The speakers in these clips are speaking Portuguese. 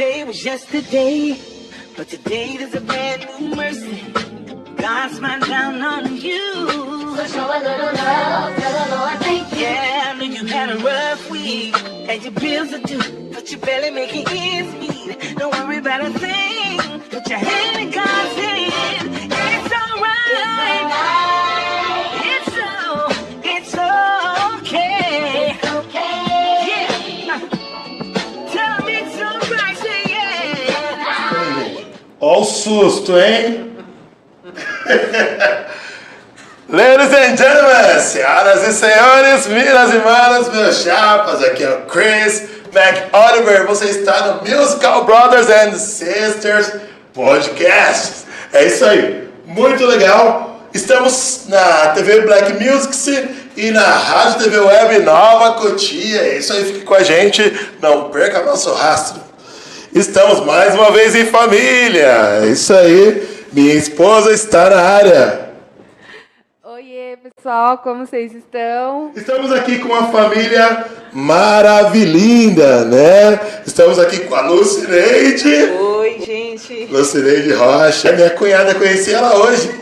Yesterday was yesterday, but today there's a brand new mercy. God smiled down on you. So show a little love, tell the Lord thank you. Yeah, I know you had a rough week, had your bills to do, but you barely making ends meet. Don't worry about a thing, put your hand in God's hand. It's alright. It's okay. It's okay. Yeah. Tell me it's alright, say yeah. Ó o susto, hein? Ladies and gentlemen, senhoras e senhores, minas e manos, meus chapas, aqui é o Chris McOliver. Você está no Musical Brothers and Sisters Podcast. É isso aí, muito legal. Estamos na TV Black Music e na Rádio TV Web Nova Cotia. É isso aí, fique com a gente, não perca nosso rastro. Estamos mais uma vez em família. É isso aí, minha esposa está na área. Oiê, pessoal, como vocês estão? Estamos aqui com uma família maravilhinda, né? Estamos aqui com a Lucineide. Oi, gente. Lucineide Rocha. Minha cunhada, conheci ela hoje.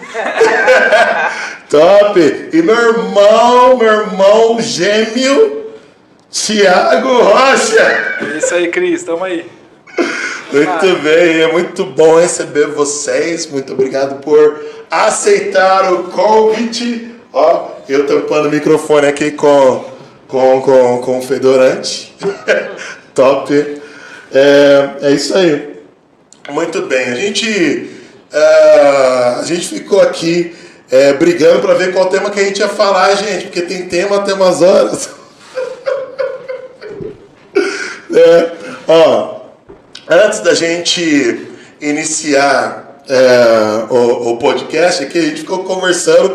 Top. E meu irmão gêmeo, Thiago Rocha. É isso aí, Cris, tamo aí. Muito bem, é muito bom receber vocês. Muito obrigado por aceitar o convite. Ó, eu tampando o microfone aqui com fedorante. Top. É isso aí. Muito bem. A gente ficou aqui brigando para ver qual tema que a gente ia falar, gente, porque tem umas horas. Ó. Antes da gente iniciar o podcast aqui, a gente ficou conversando,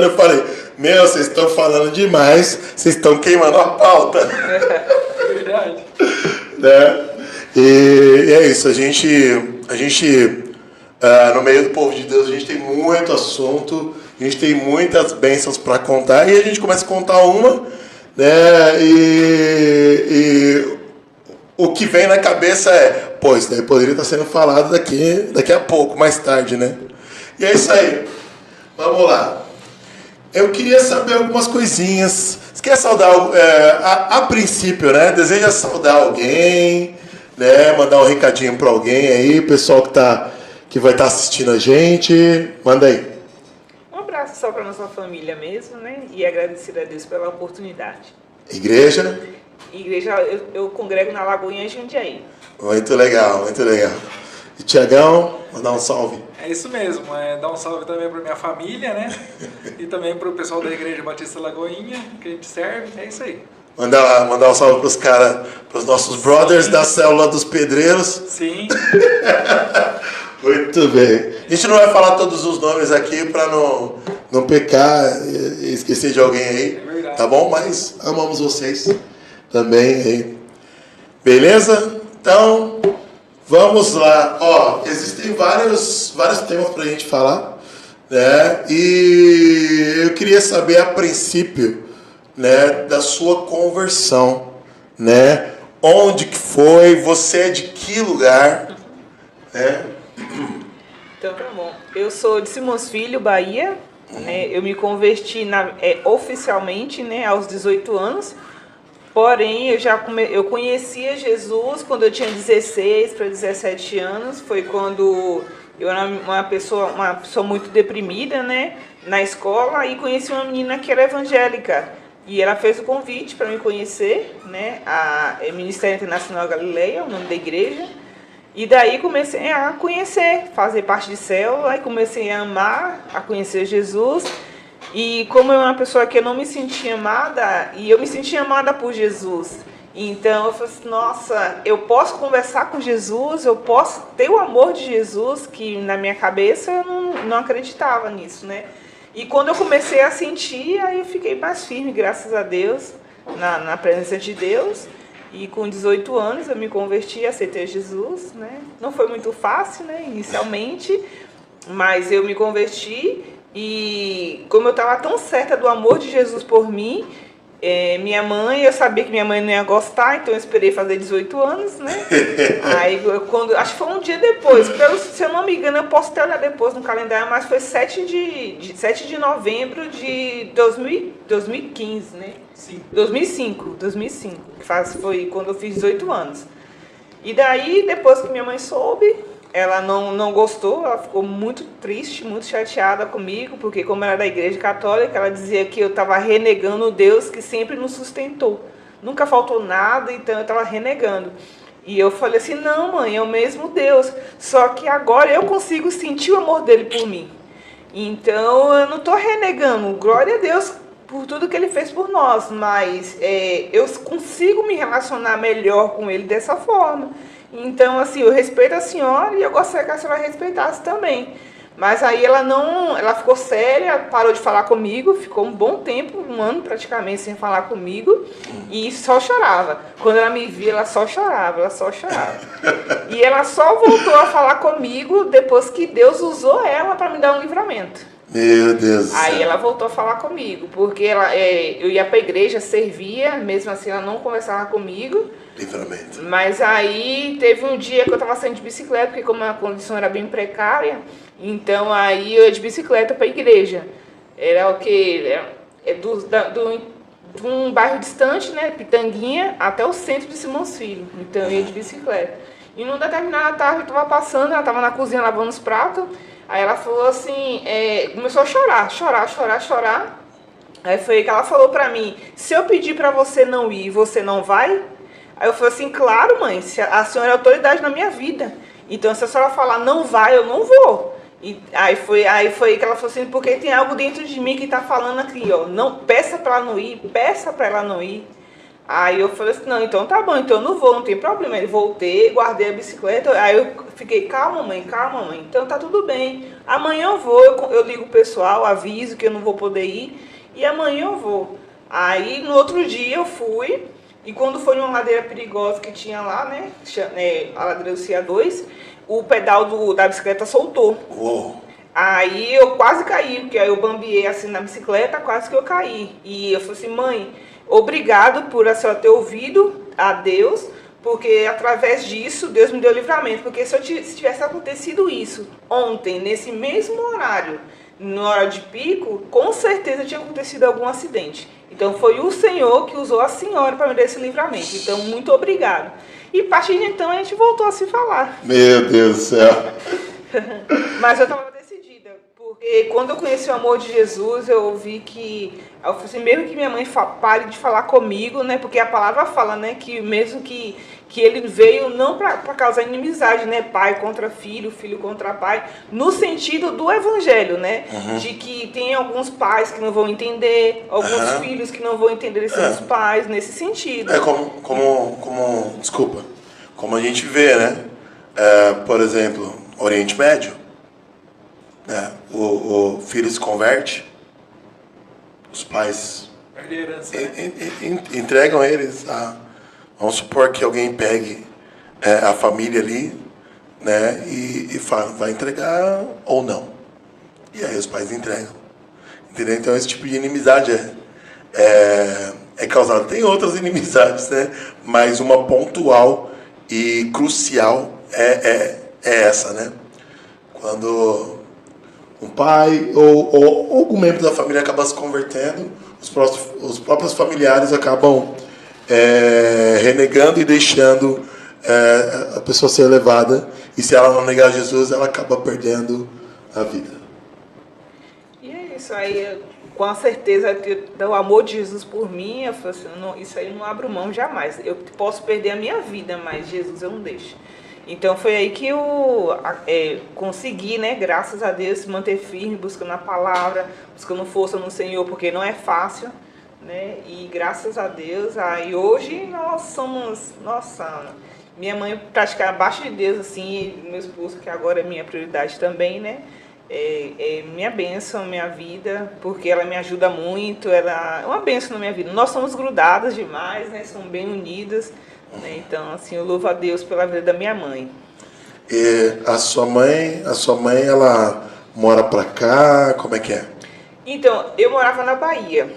eu falei, vocês estão falando demais, vocês estão queimando a pauta. Verdade. Né? E é isso, a gente no meio do povo de Deus, a gente tem muito assunto, a gente tem muitas bênçãos para contar, e a gente começa a contar uma, né, e o que vem na cabeça pô, isso daí poderia estar sendo falado daqui a pouco, mais tarde, né? E é isso aí. Vamos lá. Eu queria saber algumas coisinhas. Você quer saudar, a princípio, né? Deseja saudar alguém, né? Mandar um recadinho para alguém aí, pessoal que vai estar assistindo a gente. Manda aí. Um abraço só para nossa família mesmo, né? E agradecer a Deus pela oportunidade. Igreja, eu congrego na Lagoinha Jundiaí. muito legal, muito legal. E Tiagão, mandar um salve. É isso mesmo, dar um salve também pra minha família, né? E também pro pessoal da Igreja Batista Lagoinha, que a gente serve, é isso aí. Mandar um salve pros caras, pros nossos brothers da célula dos pedreiros. Sim. Muito bem. A gente não vai falar todos os nomes aqui para não pecar e esquecer de alguém aí. É verdade. Tá bom? Mas amamos vocês também aí. Beleza? Então, vamos lá. Ó, existem vários temas pra gente falar, né? E eu queria saber a princípio, né, da sua conversão, né? Onde que foi? Você é de que lugar? Né? Então tá bom. Eu sou de Simões Filho, Bahia. Né? Eu me converti oficialmente, né, aos 18 anos. Porém, eu conhecia Jesus quando eu tinha 16 para 17 anos. Foi quando eu era uma pessoa muito deprimida, né, na escola, e conheci uma menina que era evangélica. E ela fez o convite para me conhecer, né, a Ministério Internacional Galileia, o nome da igreja. E daí comecei a conhecer, fazer parte de célula, e comecei a amar, a conhecer Jesus. E como eu era uma pessoa que eu não me sentia amada, e eu me sentia amada por Jesus, então eu falei assim, nossa, eu posso conversar com Jesus, eu posso ter o amor de Jesus, que na minha cabeça eu não acreditava nisso, né? E quando eu comecei a sentir, aí eu fiquei mais firme, graças a Deus, na presença de Deus. E com 18 anos eu me converti, aceitei Jesus, né? Não foi muito fácil, né, inicialmente, mas eu me converti. E como eu estava tão certa do amor de Jesus por mim, Minha mãe, eu sabia que minha mãe não ia gostar, então eu esperei fazer 18 anos, né? Aí, acho que foi um dia depois, se eu não me engano, eu posso até olhar depois no calendário, mas foi 7 de novembro de 2015, né? Sim. 2005, que foi quando eu fiz 18 anos. E daí, depois que minha mãe soube, ela não gostou, ela ficou muito triste, muito chateada comigo, porque como ela era da igreja católica, ela dizia que eu estava renegando o Deus que sempre nos sustentou. Nunca faltou nada, então eu estava renegando. E eu falei assim, não mãe, é o mesmo Deus, só que agora eu consigo sentir o amor dele por mim. Então eu não estou renegando, glória a Deus por tudo que ele fez por nós, mas eu consigo me relacionar melhor com ele dessa forma. Então, assim, eu respeito a senhora e eu gostaria que a senhora respeitasse também. Mas aí ela ficou séria, parou de falar comigo, ficou um bom tempo, 1 ano praticamente sem falar comigo, e só chorava. Quando ela me via, ela só chorava. E ela só voltou a falar comigo depois que Deus usou ela para me dar um livramento. Meu Deus do céu. Aí ela voltou a falar comigo, porque eu ia para a igreja, servia, mesmo assim ela não conversava comigo. Livramento. Mas aí teve um dia que eu estava saindo de bicicleta, porque como a condição era bem precária, então aí eu ia de bicicleta para a igreja. Era o quê? De um bairro distante, né, Pitanguinha, até o centro de Simões Filho. Então eu ia de bicicleta. E numa determinada tarde eu estava passando, ela estava na cozinha lavando os pratos. Aí ela falou assim, começou a chorar. Aí foi que ela falou pra mim, se eu pedir pra você não ir, você não vai? Aí eu falei assim, claro mãe, a senhora é autoridade na minha vida. Então se a senhora falar não vai, eu não vou. E aí foi que ela falou assim, porque tem algo dentro de mim que tá falando aqui, ó, não, peça pra ela não ir. Aí eu falei assim, não, então tá bom, então eu não vou, não tem problema. Aí voltei, guardei a bicicleta, aí eu fiquei, calma mãe, então tá tudo bem. Amanhã eu vou, eu ligo o pessoal, aviso que eu não vou poder ir, e amanhã eu vou. Aí no outro dia eu fui, e quando foi numa ladeira perigosa que tinha lá, né, a ladeira do CIA2, o pedal da bicicleta soltou. Uou. Aí eu quase caí, porque aí eu bambiei assim na bicicleta, quase que eu caí. E eu falei assim, mãe, obrigado por a senhora ter ouvido a Deus, porque através disso Deus me deu livramento. Porque se tivesse acontecido isso ontem, nesse mesmo horário, na hora de pico, com certeza tinha acontecido algum acidente. Então foi o Senhor que usou a senhora para me dar esse livramento. Então muito obrigado. E a partir de então a gente voltou a se falar. Meu Deus do céu. Mas eu estava decidida, porque quando eu conheci o amor de Jesus, eu ouvi que, eu falei assim, mesmo que minha mãe pare de falar comigo, né, porque a palavra fala, né, que mesmo que ele veio não para causar inimizade, né, pai contra filho, filho contra pai, no sentido do evangelho, né, de que tem alguns pais que não vão entender, alguns filhos que não vão entender seus pais, nesse sentido. Como a gente vê, né, por exemplo, Oriente Médio, né? O filho se converte, os pais entregam eles a... Vamos supor que alguém pegue a família ali, né? E fala, vai entregar ou não. E aí os pais entregam. Entendeu? Então esse tipo de inimizade é causada. Tem outras inimizades, né? Mas uma pontual e crucial é essa, né? Quando um pai ou algum membro da família acaba se convertendo, os próprios familiares acabam renegando e deixando a pessoa ser levada. E se ela não negar Jesus, ela acaba perdendo a vida. E é isso aí, com certeza, o amor de Jesus por mim, eu falei assim, não, isso aí eu não abro mão jamais. Eu posso perder a minha vida, mas Jesus eu não deixo. Então foi aí que eu consegui, né, graças a Deus, se manter firme, buscando a palavra, buscando força no Senhor, porque não é fácil, né? E graças a Deus, aí hoje nós somos, nossa, minha mãe pratica abaixo de Deus, assim, e meu esposo, que agora é minha prioridade também, né? Minha bênção, minha vida, porque ela me ajuda muito, ela é uma bênção na minha vida. Nós somos grudadas demais, né? Somos bem unidas. Então, assim, eu louvo a Deus pela vida da minha mãe. E a sua mãe, ela mora pra cá? Como é que é? Então, eu morava na Bahia.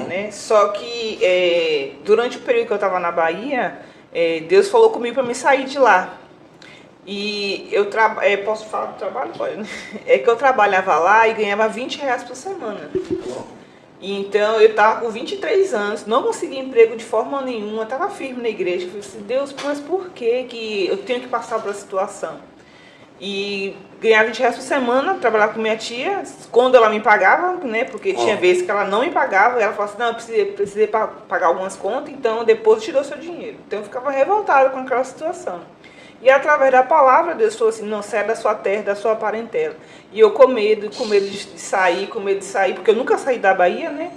né? Só que durante o período que eu estava na Bahia, Deus falou comigo para me sair de lá. E eu posso falar do trabalho? Pode, né? É que eu trabalhava lá e ganhava R$ 20 por semana. Então eu estava com 23 anos, não consegui emprego de forma nenhuma, estava firme na igreja. Eu falei assim, Deus, mas por que eu tenho que passar por essa situação? E ganhava R$ 20 por semana, trabalhava com minha tia, quando ela me pagava, né? Porque tinha vezes que ela não me pagava, ela falava assim, não, eu precisei pagar algumas contas, então depois tirou seu dinheiro. Então eu ficava revoltada com aquela situação. E através da palavra, Deus falou assim, não, sai da sua terra, da sua parentela. E eu com medo de sair, porque eu nunca saí da Bahia, né?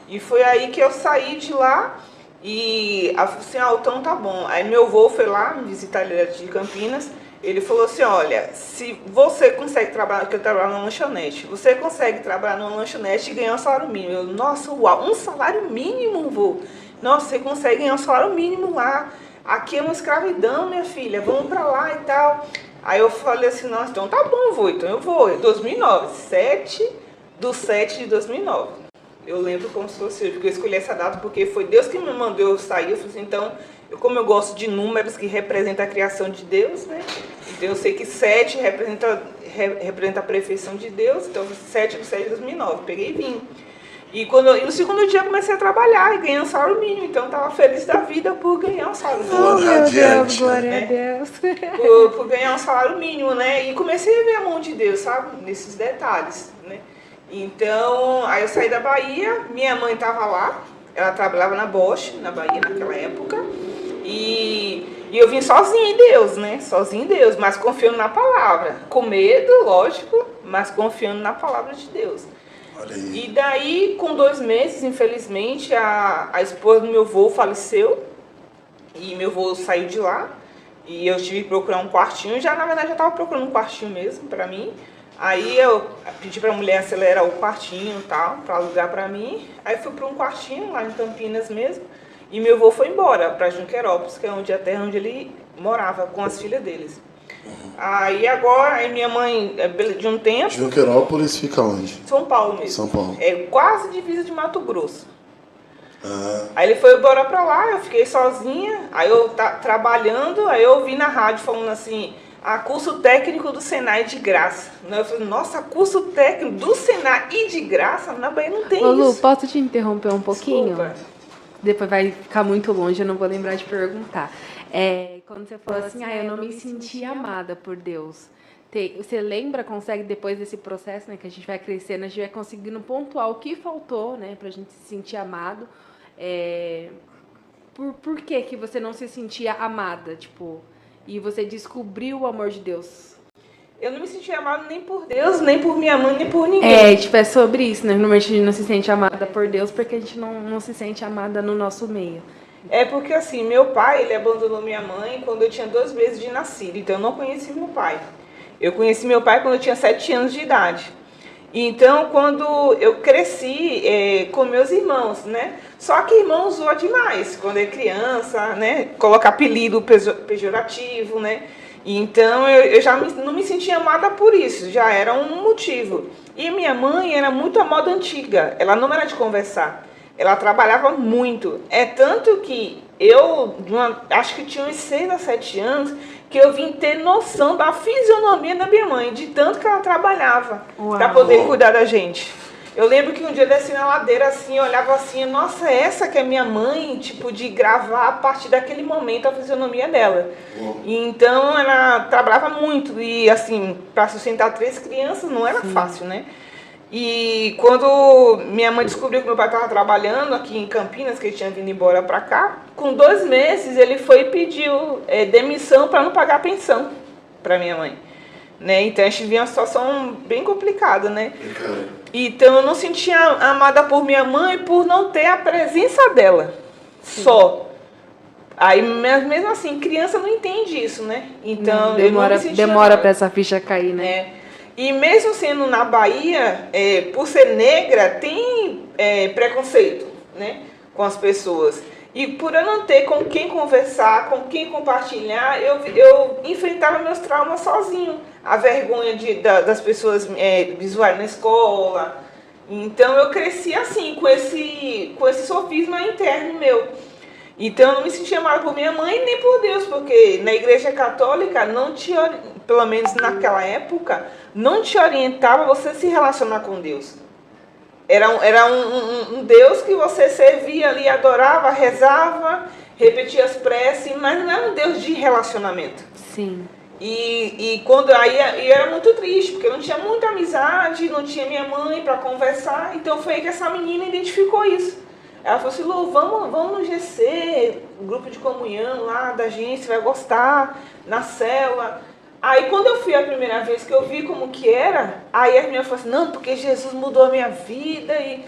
E foi aí que eu saí de lá e ela falou assim, então tá bom. Aí meu avô foi lá me visitar, ele era de Campinas, ele falou assim, olha, se você consegue trabalhar, porque eu trabalho numa lanchonete, você consegue trabalhar numa lanchonete e ganhar um salário mínimo. Eu, nossa, uau, um salário mínimo, vô? Nossa, você consegue ganhar um salário mínimo lá. Aqui é uma escravidão, minha filha, vamos pra lá e tal. Aí eu falei assim, nossa, então tá bom, vô, então eu vou. 2009, 7/7 de 2009. Eu lembro como se fosse hoje, porque eu escolhi essa data porque foi Deus que me mandou eu sair. Eu falei assim, então, como eu gosto de números que representam a criação de Deus, né? Então eu sei que 7 representa a perfeição de Deus, então 7/7 de 2009, peguei e vim. E no segundo dia eu comecei a trabalhar e ganhei um salário mínimo. Então eu estava feliz da vida por ganhar um salário mínimo. Oh, meu Deus, glória a Deus. Por ganhar um salário mínimo, né? E comecei a ver a mão de Deus, sabe? Nesses detalhes, né? Então, aí eu saí da Bahia, minha mãe estava lá, ela trabalhava na Bosch, na Bahia naquela época. E eu vim sozinha em Deus, né? Sozinha em Deus, mas confiando na palavra. Com medo, lógico, mas confiando na palavra de Deus. E daí, com 2 meses, infelizmente, a esposa do meu avô faleceu. E meu avô saiu de lá. E eu tive que procurar um quartinho. Na verdade, já estava procurando um quartinho mesmo para mim. Aí eu pedi para a mulher acelerar o quartinho e tal, para alugar para mim. Aí fui para um quartinho lá em Campinas mesmo. E meu avô foi embora para Junquerópolis, que é a terra onde ele morava, com as filhas deles. Aí minha mãe, de um tempo... Junquerópolis fica onde? São Paulo mesmo. São Paulo. É quase divisa de Mato Grosso. Aí ele foi embora pra lá, eu fiquei sozinha, aí eu trabalhando, aí eu ouvi na rádio falando assim, curso técnico do Senai de graça. Eu falei, nossa, curso técnico do Senai e de graça? Na Bahia não tem Ô, Lu, isso. posso te interromper um pouquinho? Desculpa. Depois vai ficar muito longe, eu não vou lembrar de perguntar. Quando você falou assim, eu não me senti amada por Deus. Você lembra, consegue, depois desse processo, né, que a gente vai crescendo, a gente vai conseguindo pontuar o que faltou, né, pra gente se sentir amado. Por que você não se sentia amada, tipo, e você descobriu o amor de Deus? Eu não me sentia amada nem por Deus, nem por minha mãe, nem por ninguém. É sobre isso, né? Normalmente a gente não se sente amada por Deus porque a gente não se sente amada no nosso meio. É porque assim, meu pai, ele abandonou minha mãe quando eu tinha 2 meses de nascido, então eu não conheci meu pai. Eu conheci meu pai quando eu tinha 7 anos de idade. Então, quando eu cresci com meus irmãos, né? Só que irmão zoa demais quando é criança, né? Coloca apelido pejorativo, né? Então, eu já não me sentia amada por isso, já era um motivo. E minha mãe era muito a moda antiga, ela não era de conversar. Ela trabalhava muito. É tanto que eu, acho que tinha uns 6 a 7 anos, que eu vim ter noção da fisionomia da minha mãe, de tanto que ela trabalhava para poder cuidar da gente. Eu lembro que um dia eu desci na ladeira assim, eu olhava assim, nossa, essa que é minha mãe, tipo, de gravar a partir daquele momento a fisionomia dela. Então ela trabalhava muito e assim, para sustentar 3 crianças não era fácil, né? E quando minha mãe descobriu que meu pai estava trabalhando aqui em Campinas, que ele tinha vindo embora para cá, com 2 meses ele foi e pediu demissão para não pagar a pensão para minha mãe. Né? Então a gente via uma situação bem complicada, né? Então eu não sentia amada por minha mãe por não ter a presença dela, só. Aí, mesmo assim, criança não entende isso, né? Então demora para essa ficha cair, né? E mesmo sendo na Bahia, por ser negra, tem preconceito, né, com as pessoas. E por eu não ter com quem conversar, com quem compartilhar, eu enfrentava meus traumas sozinho. A vergonha das pessoas visuais na escola, Então eu cresci assim, com esse sofisma interno meu. Então eu não me sentia amada por minha mãe nem por Deus, porque na igreja católica não te, pelo menos naquela época, não te orientava você a se relacionar com Deus. Era um Deus que você servia ali, adorava, rezava, repetia as preces, mas não era um Deus de relacionamento. Sim. E quando aí era muito triste, porque eu não tinha muita amizade, não tinha minha mãe para conversar, então foi aí que essa menina identificou isso. Ela falou assim: Lu, vamos no GC, grupo de comunhão lá da gente, você vai gostar, na célula. Aí quando eu fui a primeira vez que eu vi como que era, aí a menina falou assim: não, porque Jesus mudou a minha vida, e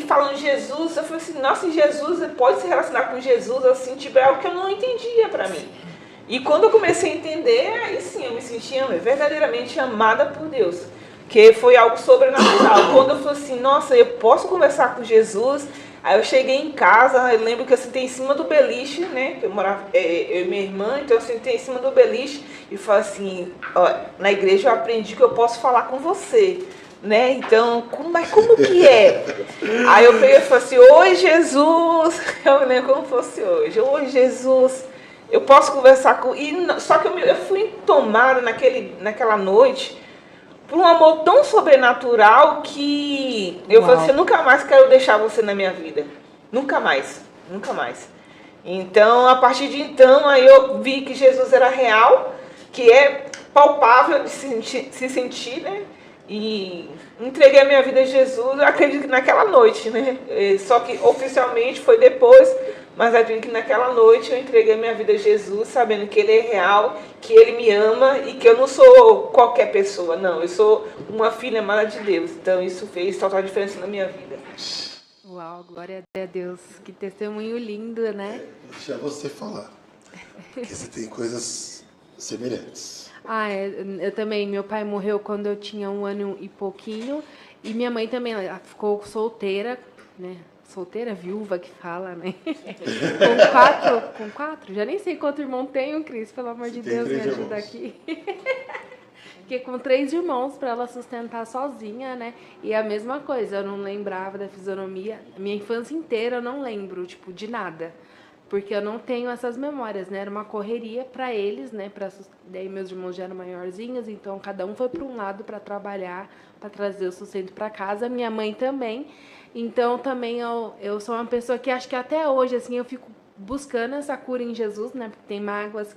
falando de Jesus, eu falei assim: nossa, e Jesus, você pode se relacionar com Jesus assim, tipo, é algo que eu não entendia para mim. E quando eu comecei a entender, aí sim, eu me sentia verdadeiramente amada por Deus. Que foi algo sobrenatural. Quando eu falei assim: nossa, eu posso conversar com Jesus. Aí eu cheguei em casa, eu lembro que eu sentei em cima do beliche, né? Eu morava, eu e minha irmã, então eu sentei em cima do beliche e falei assim: ó, na igreja eu aprendi que eu posso falar com você, né? Então, mas como que é? Aí eu peguei e falei assim: oi, Jesus! Eu me lembro como fosse hoje: oi, Jesus! Eu posso conversar com... Só que eu fui tomada naquela noite por um amor tão sobrenatural que eu falei assim: eu nunca mais quero deixar você na minha vida. Nunca mais. Nunca mais. Então, a partir de então, aí eu vi que Jesus era real, que é palpável de se sentir, né? E entreguei a minha vida a Jesus, eu acredito que naquela noite, né? Só que oficialmente foi depois, mas acredito que naquela noite eu entreguei a minha vida a Jesus, sabendo que Ele é real, que Ele me ama e que eu não sou qualquer pessoa, não. Eu sou uma filha amada de Deus. Então isso fez total diferença na minha vida. Uau, glória a Deus. Que testemunho lindo, né? Deixa você falar. Porque você tem coisas semelhantes. Eu também. Meu pai morreu quando eu tinha 1 ano e pouquinho. E minha mãe também, ela ficou solteira, né? Solteira, viúva que fala, né? Com quatro? Já nem sei quanto irmão tenho, Cris. Pelo amor de Deus, me ajuda aqui. Porque com 3 irmãos para ela sustentar sozinha, né? E a mesma coisa, eu não lembrava da fisionomia. Minha infância inteira eu não lembro, tipo, de nada. Porque eu não tenho essas memórias, né? Era uma correria para eles, né? Daí meus irmãos já eram maiorzinhos, então cada um foi para um lado para trabalhar, para trazer o sustento para casa. Minha mãe também. Então também eu sou uma pessoa que acho que até hoje, assim, eu fico buscando essa cura em Jesus, né? Porque tem mágoas,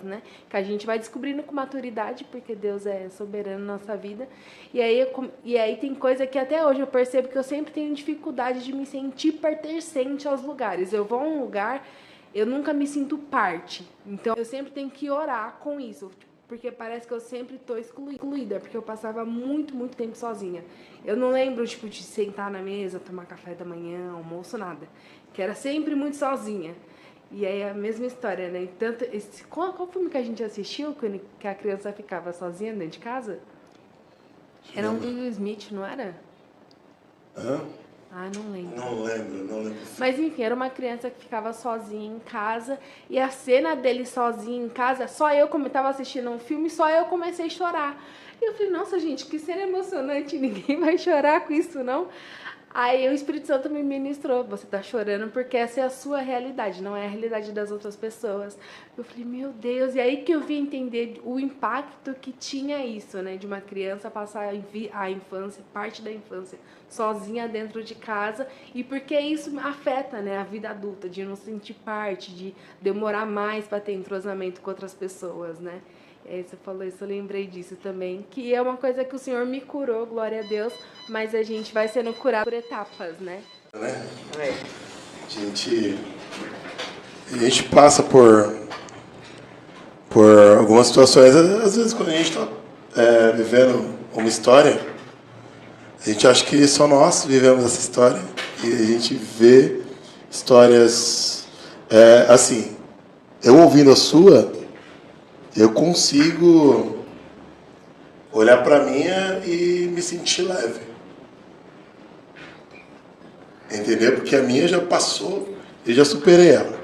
né? Que a gente vai descobrindo com maturidade, porque Deus é soberano na nossa vida. E aí tem coisa que até hoje eu percebo que eu sempre tenho dificuldade de me sentir pertencente aos lugares. Eu vou a um lugar, eu nunca me sinto parte. Então eu sempre tenho que orar com isso, porque parece que eu sempre estou excluída, porque eu passava muito tempo sozinha. Eu não lembro, tipo, de sentar na mesa, tomar café da manhã, almoço, nada. Que era sempre muito sozinha. E aí a mesma história, né? Qual filme que a gente assistiu, que a criança ficava sozinha dentro de casa? Era um do Will Smith, não era? Hã? Não lembro. Não lembro. Mas enfim, era uma criança que ficava sozinha em casa. E a cena dele sozinho em casa, como eu estava assistindo um filme, só eu comecei a chorar. E eu falei: nossa, gente, que cena emocionante, ninguém vai chorar com isso, não? Aí o Espírito Santo me ministrou: você tá chorando porque essa é a sua realidade, não é a realidade das outras pessoas. Eu falei: meu Deus, e aí que eu vim entender o impacto que tinha isso, né? De uma criança passar a infância, parte da infância, sozinha dentro de casa, e porque isso afeta, né, a vida adulta, de não sentir parte, de demorar mais para ter entrosamento com outras pessoas, né? E aí você falou isso, eu lembrei disso também, que é uma coisa que o Senhor me curou, glória a Deus, mas a gente vai sendo curado por etapas, né? A gente passa por algumas situações, às vezes quando a gente está vivendo uma história, a gente acha que só nós vivemos essa história, e a gente vê histórias assim, eu ouvindo a sua, eu consigo olhar para a minha e me sentir leve. Entendeu? Porque a minha já passou, eu já superei ela.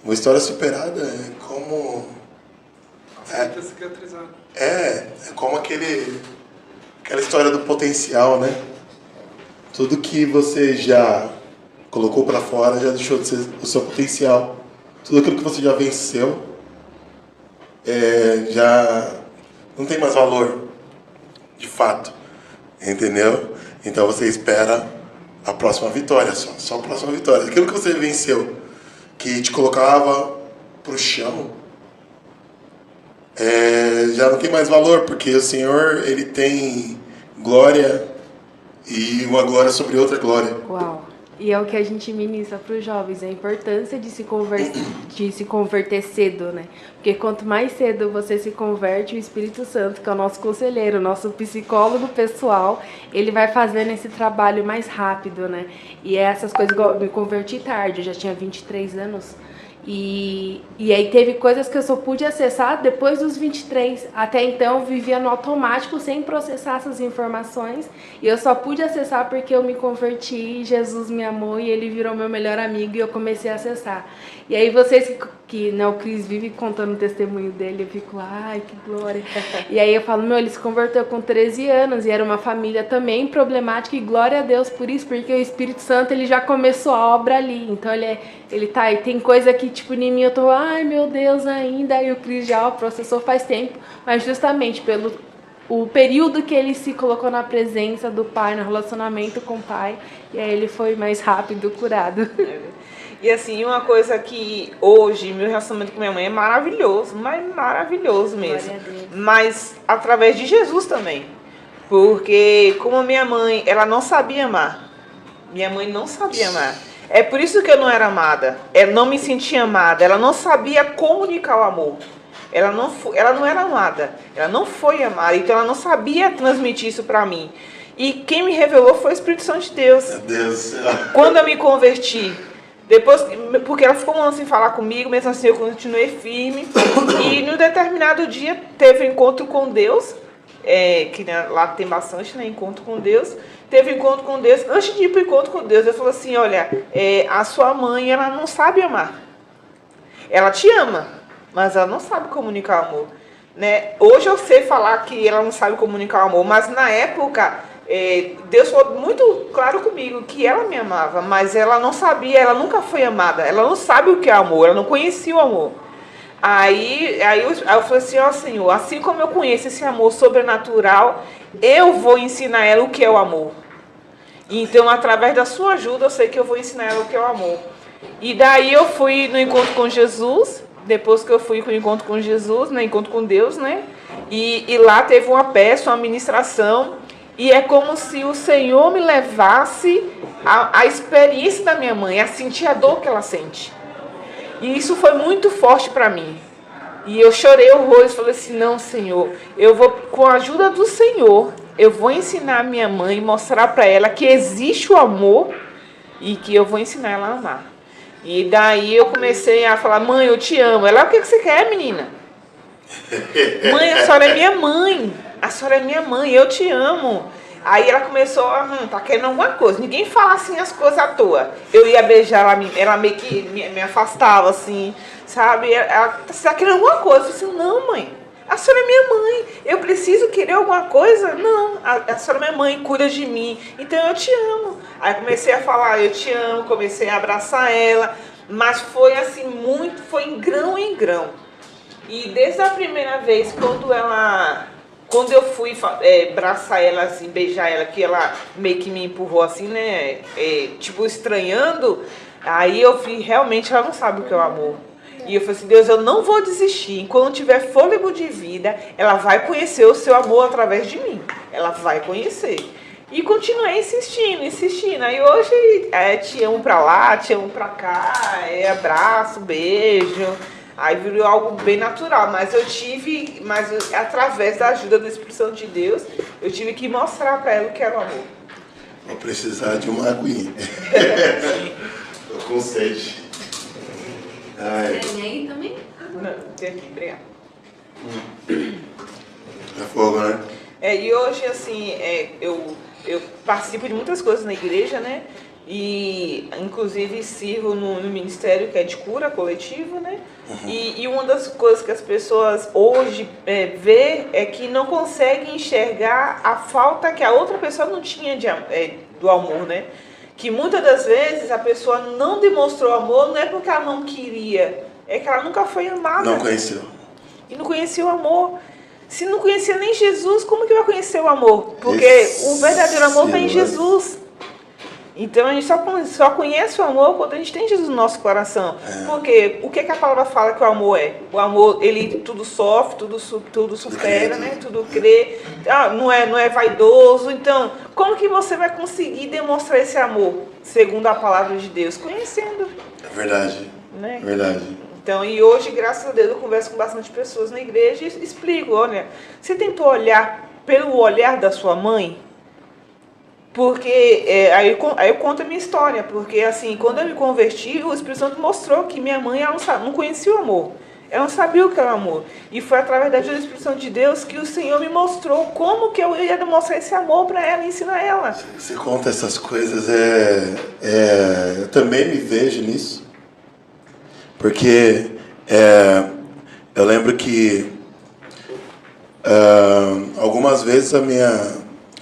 Uma história superada é como... Tá cicatrizado. É como aquela história do potencial, né? Tudo que você já colocou para fora já deixou de ser o seu potencial. Tudo aquilo que você já venceu já não tem mais valor, de fato. Entendeu? Então você espera a próxima vitória, só a próxima vitória. Aquilo que você venceu, que te colocava pro chão, já não tem mais valor, porque o Senhor, Ele tem glória e uma glória sobre outra glória. Uau! E é o que a gente ministra para os jovens, a importância de se converter cedo, né? Porque quanto mais cedo você se converte, o Espírito Santo, que é o nosso conselheiro, o nosso psicólogo pessoal, ele vai fazendo esse trabalho mais rápido, né? E essas coisas, eu me converti tarde, eu já tinha 23 anos. E aí teve coisas que eu só pude acessar depois dos 23. Até então eu vivia no automático, sem processar essas informações. E eu só pude acessar porque eu me converti, Jesus me amou e Ele virou meu melhor amigo e eu comecei a acessar. E aí vocês que né, o Cris vive contando o testemunho dele, eu fico, ai, que glória. E aí eu falo, ele se converteu com 13 anos e era uma família também problemática e glória a Deus por isso, porque o Espírito Santo, ele já começou a obra ali. Então ele tá aí, tem coisa que tipo em mim eu tô, ai meu Deus ainda, e o Cris já processou faz tempo, mas justamente pelo o período que ele se colocou na presença do Pai, no relacionamento com o Pai, e aí ele foi mais rápido curado. E assim, uma coisa que hoje, meu relacionamento com minha mãe é maravilhoso, mas maravilhoso mesmo. Mas através de Jesus também. Porque como a minha mãe, ela não sabia amar. Minha mãe não sabia amar. É por isso que eu não era amada. Ela não me sentia amada. Ela não sabia comunicar o amor. Ela não era amada. Ela não foi amada. Então ela não sabia transmitir isso para mim. E quem me revelou foi o Espírito Santo de Deus. Meu Deus. Quando eu me converti, depois, porque ela ficou um ano sem falar comigo, mesmo assim eu continuei firme. E num determinado dia teve um encontro com Deus, que lá tem bastante, né, encontro com Deus. Teve um encontro com Deus. Antes de ir para o encontro com Deus, Deus falou assim, olha, a sua mãe, ela não sabe amar. Ela te ama, mas ela não sabe comunicar amor. Né? Hoje eu sei falar que ela não sabe comunicar amor, mas na época... Deus falou muito claro comigo que ela me amava, mas ela não sabia, ela nunca foi amada, ela não sabe o que é amor, ela não conhecia o amor. Aí eu falei assim, ó Senhor, assim como eu conheço esse amor sobrenatural, eu vou ensinar ela o que é o amor. Então, através da sua ajuda, eu sei que eu vou ensinar ela o que é o amor. E daí eu fui no encontro com Jesus, depois que eu fui com o encontro com Jesus, no encontro com Deus, né? E lá teve uma peça, uma ministração. E é como se o Senhor me levasse à experiência da minha mãe, a sentir a dor que ela sente. E isso foi muito forte para mim. E eu chorei horrores, falei assim, não, Senhor, eu vou, com a ajuda do Senhor, eu vou ensinar a minha mãe, mostrar para ela que existe o amor e que eu vou ensinar ela a amar. E daí eu comecei a falar, mãe, eu te amo. Ela, o que você quer, menina? Mãe, a senhora é minha mãe. A senhora é minha mãe, eu te amo. Aí ela começou, tá querendo alguma coisa. Ninguém fala assim as coisas à toa. Eu ia beijar, ela meio que me afastava assim, sabe? Ela, você tá querendo alguma coisa? Eu disse, não, mãe, a senhora é minha mãe. Eu preciso querer alguma coisa? Não, a senhora é minha mãe, cuida de mim. Então eu te amo. Aí comecei a falar, eu te amo, comecei a abraçar ela. Mas foi assim, muito, foi em grão em grão. E desde a primeira vez, quando eu fui abraçar ela, assim, beijar ela, que ela meio que me empurrou assim, né, tipo estranhando, aí eu vi, realmente ela não sabe o que é o amor. E eu falei assim, Deus, eu não vou desistir, enquanto tiver fôlego de vida, ela vai conhecer o seu amor através de mim, ela vai conhecer. E continuei insistindo, aí hoje te amo pra lá, te amo pra cá, abraço, beijo... Aí virou algo bem natural, mas através da ajuda do Espírito Santo de Deus, eu tive que mostrar para ela o que era o amor. Vou precisar de uma aguinha. Tô com sede. Tem aí também? Não, tem aqui, obrigada. É fogo, né? E hoje, assim, eu participo de muitas coisas na igreja, né? E, inclusive, sirvo no ministério que é de cura coletivo, né? E uma das coisas que as pessoas hoje vê é que não conseguem enxergar a falta que a outra pessoa não tinha do amor, né? Que muitas das vezes a pessoa não demonstrou amor, não é porque ela não queria, é que ela nunca foi amada. Não conheceu. E não conhecia o amor. Se não conhecia nem Jesus, como que vai conhecer o amor? Porque o verdadeiro amor está em Jesus. Então a gente só conhece o amor quando a gente tem Jesus no nosso coração. Porque o que a palavra fala que o amor é? O amor, ele tudo sofre, tudo supera, né? Tudo crê. Não é vaidoso. Então, como que você vai conseguir demonstrar esse amor? Segundo a palavra de Deus, conhecendo. É verdade. Né? É verdade. Então, e hoje, graças a Deus, eu converso com bastante pessoas na igreja e explico, olha, você tentou olhar pelo olhar da sua mãe? Porque, aí eu conto a minha história, porque assim, quando eu me converti, o Espírito Santo mostrou que minha mãe ela não conhecia o amor. Ela não sabia o que era o amor. E foi através da ajuda do Espírito Santo de Deus que o Senhor me mostrou como que eu ia demonstrar esse amor para ela e ensinar ela. Você conta essas coisas, eu também me vejo nisso. Porque eu lembro que algumas vezes eu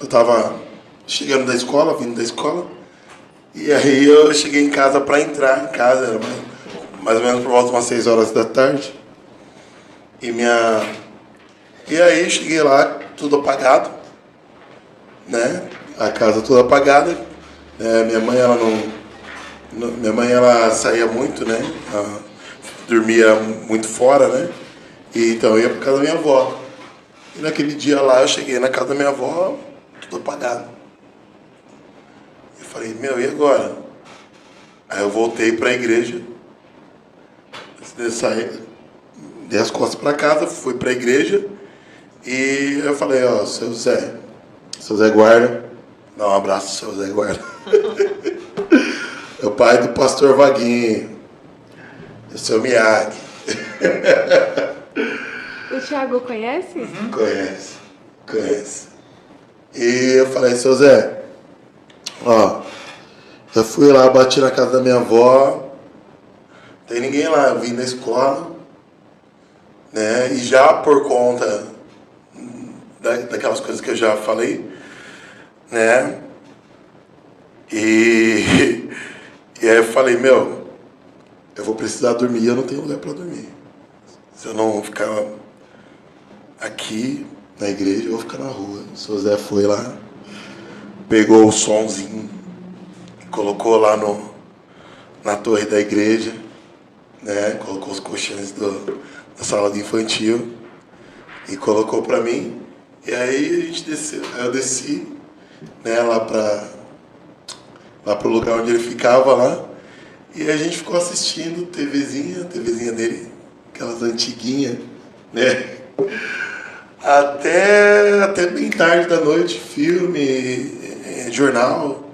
estava chegando da escola, vindo da escola, e aí eu cheguei em casa para entrar em casa, era mais ou menos por volta de umas 6 horas da tarde. E aí cheguei lá, tudo apagado, né? A casa toda apagada. Minha mãe ela saía muito, né? Ela dormia muito fora, né? E então eu ia para casa da minha avó. E naquele dia lá eu cheguei na casa da minha avó, tudo apagado. Eu falei, e agora? Aí eu voltei para a igreja, dei as costas para casa, fui para a igreja e eu falei, seu Zé Guarda, dá um abraço, seu Zé Guarda. É o pai do pastor Vaguinho, o seu Miyagi. O Thiago conhece? Conhece. E eu falei, seu Zé, eu fui lá, bati na casa da minha avó, não tem ninguém lá, eu vim da escola, né? E já por conta daquelas coisas que eu já falei, né? E aí eu falei, eu vou precisar dormir, eu não tenho lugar para dormir. Se eu não ficar aqui na igreja, eu vou ficar na rua. O seu Zé foi lá, pegou o somzinho, colocou lá na torre da igreja, né? Colocou os colchões da sala de infantil e colocou para mim. E aí a gente desceu, eu desci, né, lá pro lugar onde ele ficava lá, e a gente ficou assistindo TVzinha dele, aquelas antiguinhas, né? Até bem tarde da noite, filme, jornal.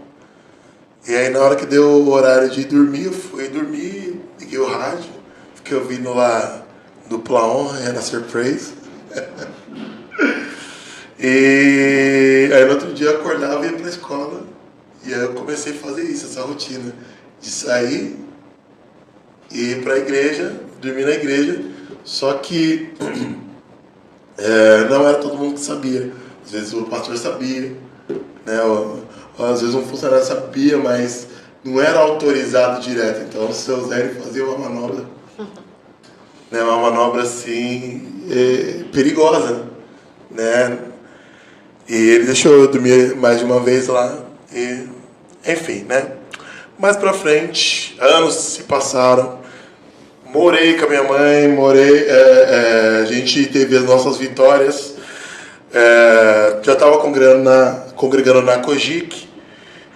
E aí na hora que deu o horário de dormir, eu fui dormir, liguei o rádio, fiquei ouvindo lá Dupla Honra, Renascer Praise. E aí no outro dia eu acordava e ia pra escola. E aí eu comecei a fazer isso, essa rotina de sair e ir pra igreja, dormir na igreja. Só que não era todo mundo que sabia. Às vezes o pastor sabia, né? Ou às vezes um funcionário sabia, mas não era autorizado direto. Então o seu Zé fazia uma manobra, né? Uma manobra assim, perigosa, né? E ele deixou eu dormir mais de uma vez lá. E, enfim, né? Mais pra frente, anos se passaram. Morei com a minha mãe, a gente teve as nossas vitórias. Já estava congregando na Cogic.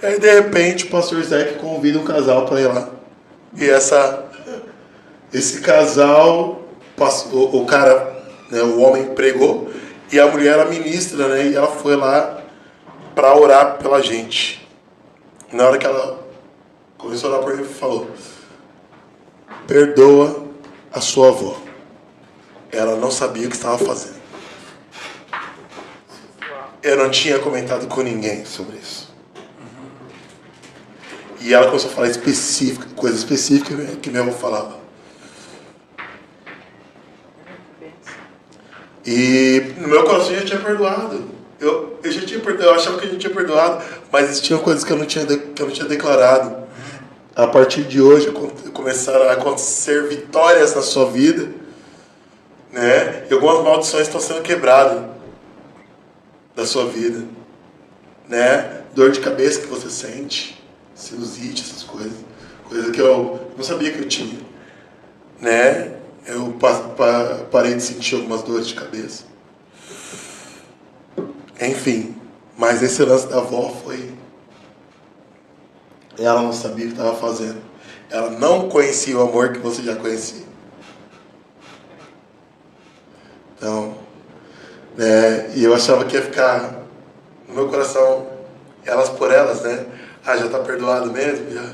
E aí, de repente, o pastor Zé convida um casal para ir lá. E esse casal, o cara, né, o homem pregou, e a mulher era ministra, né, e ela foi lá para orar pela gente. E na hora que ela começou a orar por ele, falou: perdoa a sua avó. Ela não sabia o que estava fazendo. Eu não tinha comentado com ninguém sobre isso. E ela começou a falar coisa específica, né, que nem eu vou falar. E no meu coração eu já tinha perdoado. Eu já tinha perdoado, eu achava que a gente tinha perdoado, mas existiam coisas que eu não tinha declarado. A partir de hoje começaram a acontecer vitórias na sua vida, né? E algumas maldições estão sendo quebradas da sua vida, né? Dor de cabeça que você sente, sinusite, essas coisas que eu não sabia que eu tinha, né? Eu parei de sentir algumas dores de cabeça. Enfim, mas esse lance da avó foi... Ela não sabia o que estava fazendo. Ela não conhecia o amor que você já conhecia. Então, né, e eu achava que ia ficar no meu coração, elas por elas, né? Ah, já está perdoado mesmo? Já.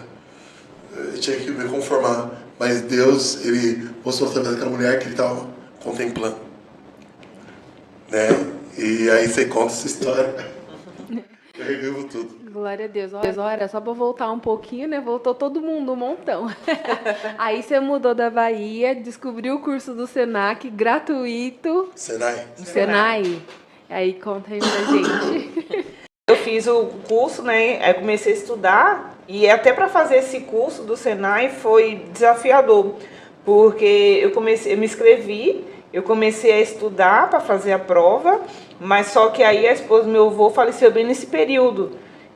Eu tinha que me conformar. Mas Deus, Ele mostrou através daquela mulher que Ele estava contemplando. Né? E aí você conta essa história. Eu revivo tudo. Glória a Deus. Olha, só para voltar um pouquinho, né? Voltou todo mundo, um montão. Aí você mudou da Bahia, descobriu o curso do Senac, gratuito. Senai. Aí conta aí pra gente. Eu fiz o curso, né? Aí comecei a estudar. E até para fazer esse curso do Senai foi desafiador. Porque eu me inscrevi, eu comecei a estudar para fazer a prova, mas só que aí a esposa do meu avô faleceu bem nesse período.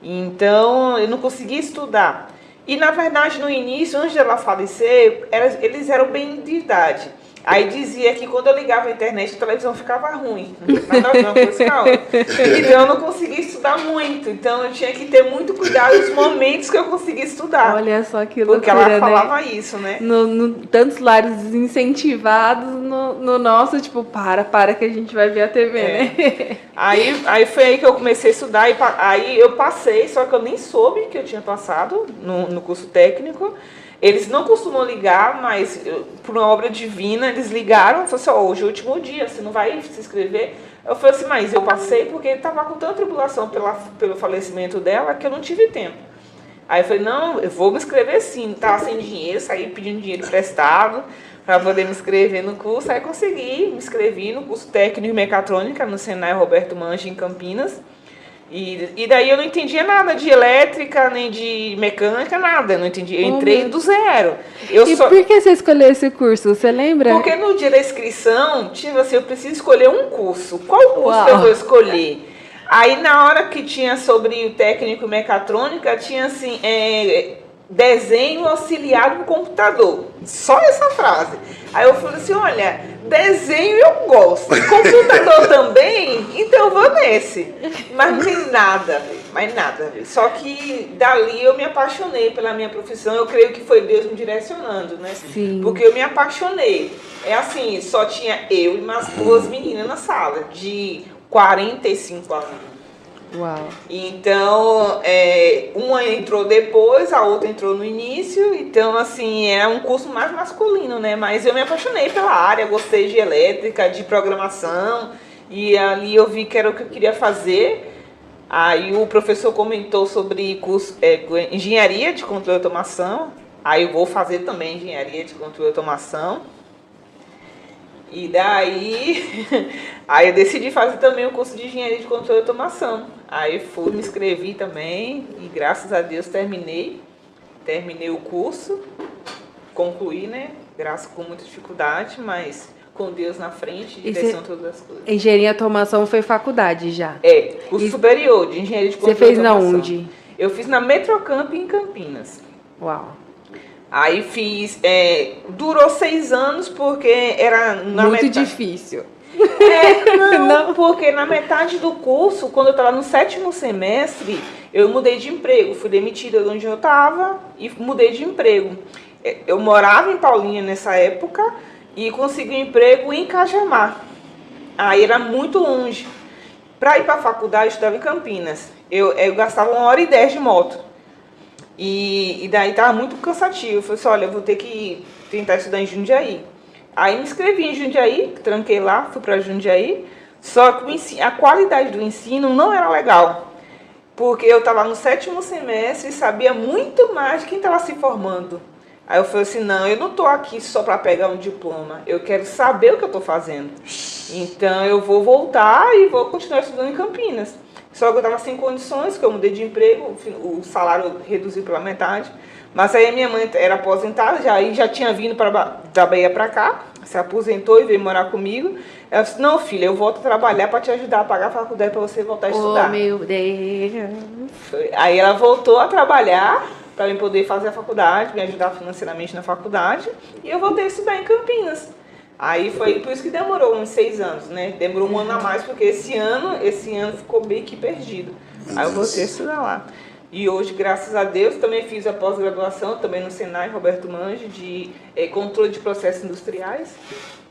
Então, eu não consegui estudar. E, na verdade, no início, antes de ela falecer, eles eram bem de idade. Aí dizia que quando eu ligava a internet, a televisão ficava ruim. Então, eu não conseguia estudar muito. Então, eu tinha que ter muito cuidado nos momentos que eu conseguia estudar. Olha só que loucura, porque ela falava, né? isso, né? Tantos lares incentivados, no nosso, tipo, para que a gente vai ver a TV, né? Aí foi aí que eu comecei a estudar, e aí eu passei, só que eu nem soube que eu tinha passado no curso técnico. Eles não costumam ligar, mas por uma obra divina, eles ligaram e falaram assim, hoje é o último dia, você não vai se inscrever? Eu falei assim, mas eu passei porque estava com tanta tribulação pelo falecimento dela que eu não tive tempo. Aí eu falei, não, eu vou me inscrever sim. Estava sem dinheiro, saí pedindo dinheiro emprestado para poder me inscrever no curso. Aí consegui, me inscrevi no curso técnico em mecatrônica no Senai Roberto Manji, em Campinas. E daí eu não entendia nada de elétrica, nem de mecânica, nada. Eu não entendia. Eu entrei do zero. Por que você escolheu esse curso? Você lembra? Porque no dia da inscrição, tinha assim, eu preciso escolher um curso. Qual curso que eu vou escolher? Aí na hora que tinha sobre o técnico mecatrônica, tinha assim, desenho auxiliado no computador. Só essa frase. Aí eu falei assim, olha, desenho eu gosto. Computador também? Então eu vou nesse. Mas não tem nada, mais nada. Só que dali eu me apaixonei pela minha profissão. Eu creio que foi Deus me direcionando, né? Sim. Porque eu me apaixonei. É assim, só tinha eu e umas duas meninas na sala, de 45 anos. Uau. Então, uma entrou depois, a outra entrou no início. Então, assim, é um curso mais masculino, né? Mas eu me apaixonei pela área, gostei de elétrica, de programação. E ali eu vi que era o que eu queria fazer. Aí o professor comentou sobre curso, engenharia de controle e automação. Aí eu vou fazer também engenharia de controle e automação. E daí, aí eu decidi fazer também o curso de engenharia de controle e automação. Aí fui, me inscrevi também e graças a Deus terminei o curso, concluí, né? Graças com muita dificuldade, mas com Deus na frente, direção todas as coisas. Engenharia de automação foi faculdade já? Curso superior de engenharia de controle e automação. Você fez na onde? Eu fiz na Metrocamp em Campinas. Uau. Aí fiz, durou 6 anos porque era na muito difícil. Não, porque na metade do curso, quando eu estava no 7º semestre, eu mudei de emprego. Fui demitida de onde eu estava e mudei de emprego. Eu morava em Paulinha nessa época e consegui um emprego em Cajamar. Aí era muito longe. Para ir para a faculdade, eu estudava em Campinas. Eu gastava 1h10 de moto. E daí estava muito cansativo. Eu falei assim, olha, eu vou ter que tentar estudar em Jundiaí. Aí me inscrevi em Jundiaí, tranquei lá, fui para Jundiaí. Só que a qualidade do ensino não era legal. porque eu estava no 7º semestre e sabia muito mais de quem estava se formando. Aí eu falei assim, não, eu não estou aqui só para pegar um diploma, eu quero saber o que eu estou fazendo. Então eu vou voltar e vou continuar estudando em Campinas. Só que eu estava sem condições, que eu mudei de emprego, o salário reduziu pela metade. Mas aí a minha mãe era aposentada, já tinha vindo da Bahia para cá, se aposentou e veio morar comigo. Ela disse, não, filha, eu volto a trabalhar para te ajudar a pagar a faculdade para você voltar a estudar. Oh, meu Deus. Aí ela voltou a trabalhar para eu poder fazer a faculdade, me ajudar financeiramente na faculdade, e eu voltei a estudar em Campinas. Aí foi por isso que demorou uns 6 anos, né? Demorou um ano a mais, porque esse ano ficou bem que perdido. Aí eu voltei a estudar lá. E hoje, graças a Deus, também fiz a pós-graduação, também no Senai, Roberto Mange, de controle de processos industriais.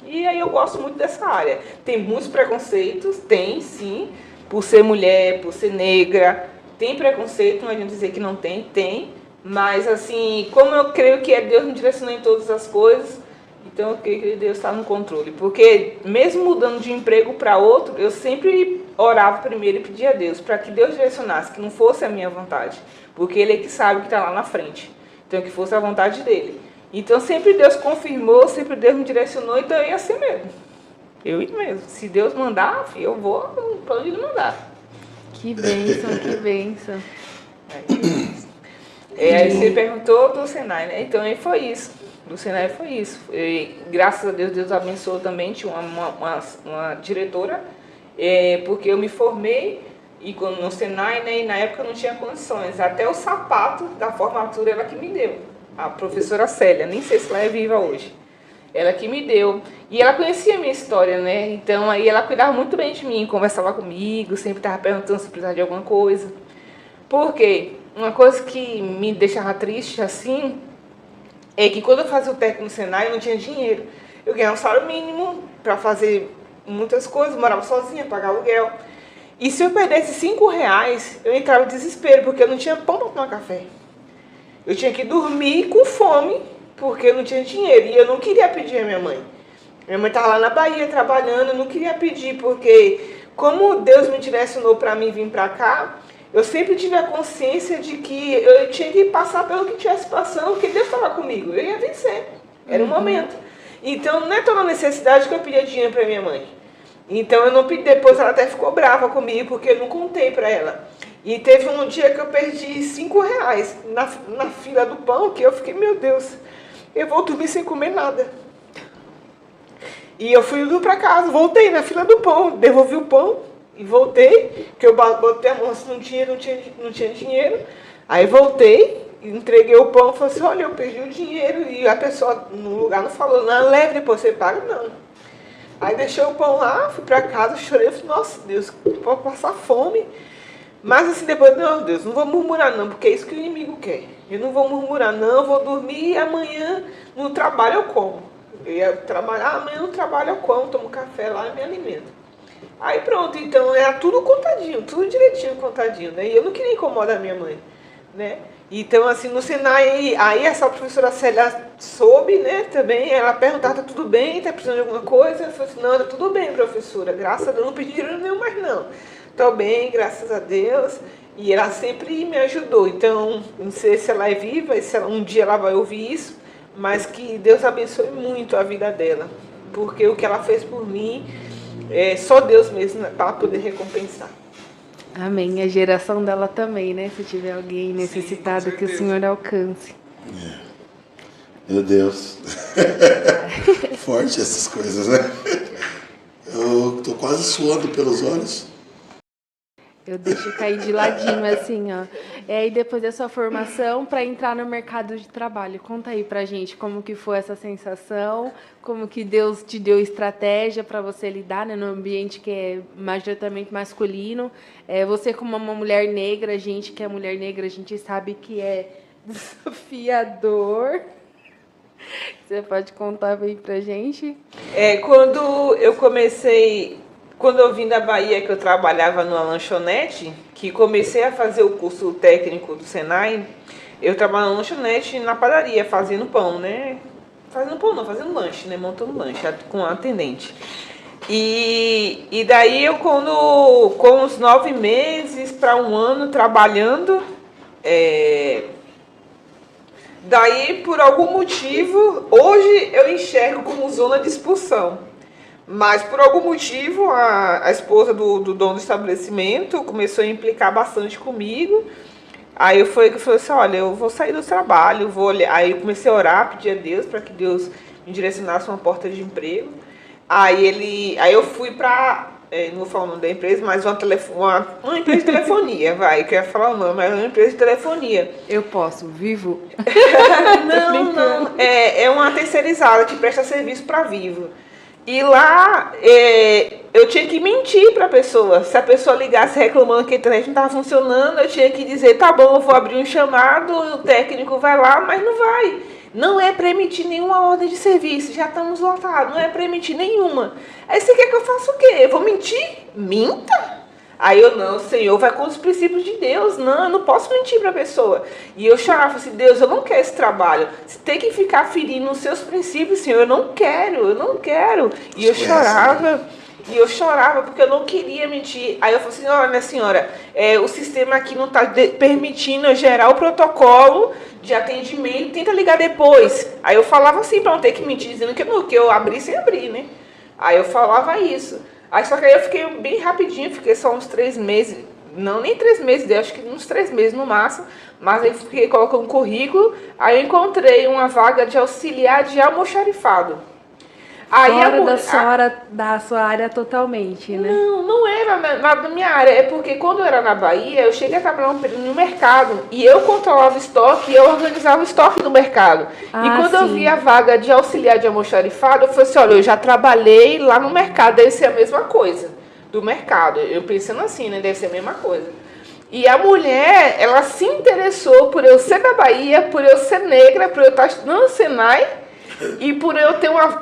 E aí eu gosto muito dessa área. Tem muitos preconceitos, tem sim, por ser mulher, por ser negra. Tem preconceito, não adianta dizer que não tem, tem. Mas assim, como eu creio que Deus me direcionou em todas as coisas, então eu creio que Deus está no controle. Porque mesmo mudando de emprego para outro, eu sempre orava primeiro e pedia a Deus para que Deus direcionasse, que não fosse a minha vontade. Porque Ele é que sabe o que está lá na frente. Então que fosse a vontade dEle. Então sempre Deus confirmou, sempre Deus me direcionou, então eu ia ser mesmo. Eu ia mesmo. Se Deus mandar, eu vou para onde Ele mandar. Que bênção, que bênção. Aí você perguntou do Senai, né? Então aí foi isso. Do Senai foi isso. E, graças a Deus, Deus abençoou também. Tinha uma diretora, porque eu me formei e no Senai, né? E na época eu não tinha condições. Até o sapato da formatura ela que me deu. A professora Célia, nem sei se ela é viva hoje. Ela que me deu. E ela conhecia a minha história, né? Então aí ela cuidava muito bem de mim, conversava comigo, sempre estava perguntando se precisava de alguma coisa. Por quê? Uma coisa que me deixava triste, assim, é que quando eu fazia o técnico no Senai, eu não tinha dinheiro. Eu ganhava um salário mínimo para fazer muitas coisas, morava sozinha, pagava aluguel. E se eu perdesse R$5, eu entrava em desespero, porque eu não tinha pão para tomar café. Eu tinha que dormir com fome, porque eu não tinha dinheiro. E eu não queria pedir a minha mãe. Minha mãe estava lá na Bahia trabalhando, eu não queria pedir, porque como Deus me direcionou para mim vir para cá, eu sempre tive a consciência de que eu tinha que passar pelo que estivesse passando, porque Deus estava comigo, eu ia vencer. Era um momento. Então, não é toda necessidade que eu pedia dinheiro para minha mãe. Então, eu não pedi. Depois ela até ficou brava comigo, porque eu não contei para ela. E teve um dia que eu perdi R$5 na fila do pão, que eu fiquei, meu Deus, eu vou dormir sem comer nada. E eu fui indo para casa, voltei na fila do pão, devolvi o pão. E voltei, que eu botei a mão, se não tinha dinheiro. Aí voltei, entreguei o pão, falei assim, olha, eu perdi o dinheiro. E a pessoa no lugar não falou, não, leve, depois você paga, não. Aí deixei o pão lá, fui pra casa, chorei, falei, nossa, Deus, pode passar fome. Mas assim, depois, não, Deus, não vou murmurar não, porque é isso que o inimigo quer. Eu não vou murmurar não, vou dormir e amanhã no trabalho eu como. Eu ia trabalhar, amanhã no trabalho eu como, tomo café lá e me alimento. Aí pronto, então era tudo contadinho, tudo direitinho contadinho, né? E eu não queria incomodar a minha mãe, né? Então, assim, no Senai, aí essa professora Célia soube, né, também, ela perguntava, tá tudo bem, tá precisando de alguma coisa? Eu falei assim, não, tá tudo bem, professora, graças a Deus, não pedi dinheiro nenhum mais não. Tô bem, graças a Deus, e ela sempre me ajudou. Então, não sei se ela é viva, se um dia ela vai ouvir isso, mas que Deus abençoe muito a vida dela, porque o que ela fez por mim, só Deus mesmo para poder recompensar. Amém. A geração dela também, né? Se tiver alguém necessitado, sim, que o Senhor alcance. Meu Deus. Forte essas coisas, né? Eu tô quase suando pelos olhos. Eu deixo cair de ladinho, assim, ó. E depois da sua formação, para entrar no mercado de trabalho. Conta aí pra gente como que foi essa sensação, como que Deus te deu estratégia para você lidar, né, no ambiente que é majoritariamente masculino. Você como uma mulher negra, a gente que é mulher negra, a gente sabe que é desafiador. Você pode contar bem pra gente? Quando eu comecei... Quando eu vim da Bahia, que eu trabalhava numa lanchonete, que comecei a fazer o curso técnico do Senai, eu trabalhava na lanchonete, na padaria, fazendo pão, né? Fazendo pão não, fazendo lanche, né? Montando lanche com a atendente. E daí eu, com uns 9 meses para um ano trabalhando, daí por algum motivo, hoje eu enxergo como zona de expulsão. Mas por algum motivo a esposa do dono do estabelecimento começou a implicar bastante comigo. Aí eu falei assim, olha, eu vou sair do trabalho, vou olhar. Aí eu comecei a orar, pedir a Deus para que Deus me direcionasse uma porta de emprego. Aí eu fui para, não vou falar o nome da empresa, mas uma empresa de telefonia, que eu ia falar o nome, mas uma empresa de telefonia. Eu posso, Vivo? Não, é uma terceirizada que presta serviço para Vivo. E lá eu tinha que mentir para a pessoa. Se a pessoa ligasse reclamando que a internet não estava funcionando, eu tinha que dizer, tá bom, eu vou abrir um chamado, o técnico vai lá, mas não vai. Não é para emitir nenhuma ordem de serviço, já estamos lotados, não é para emitir nenhuma. Aí você quer que eu faça o quê? Eu vou mentir? Minta? Aí eu, não, Senhor, vai com os princípios de Deus. Não, eu não posso mentir para a pessoa. E eu chorava assim, Deus, eu não quero esse trabalho. Você tem que ficar ferindo os seus princípios, Senhor. Eu não quero. E eu chorava porque eu não queria mentir. Aí eu falei assim, olha, minha senhora, o sistema aqui não está permitindo eu gerar o protocolo de atendimento, tenta ligar depois. Aí eu falava assim, para não ter que mentir, dizendo que eu abri sem abrir, né? Aí eu falava isso. Aí só que aí eu fiquei bem rapidinho, fiquei só uns 3 meses, não nem 3 meses, acho que uns 3 meses no máximo, mas aí fiquei colocando um currículo, aí eu encontrei uma vaga de auxiliar de almoxarifado. Aí Fora da sua área totalmente, né? Não era da minha área, é porque quando eu era na Bahia, eu cheguei a trabalhar um período no mercado, e eu controlava o estoque, e eu organizava o estoque do mercado. E quando eu vi a vaga de auxiliar de almoxarifado, eu falei assim, olha, eu já trabalhei lá no mercado, deve ser a mesma coisa do mercado. Eu pensando assim, né, deve ser a mesma coisa. E a mulher, ela se interessou por eu ser da Bahia, por eu ser negra, por eu estar estudando no Senai, e por eu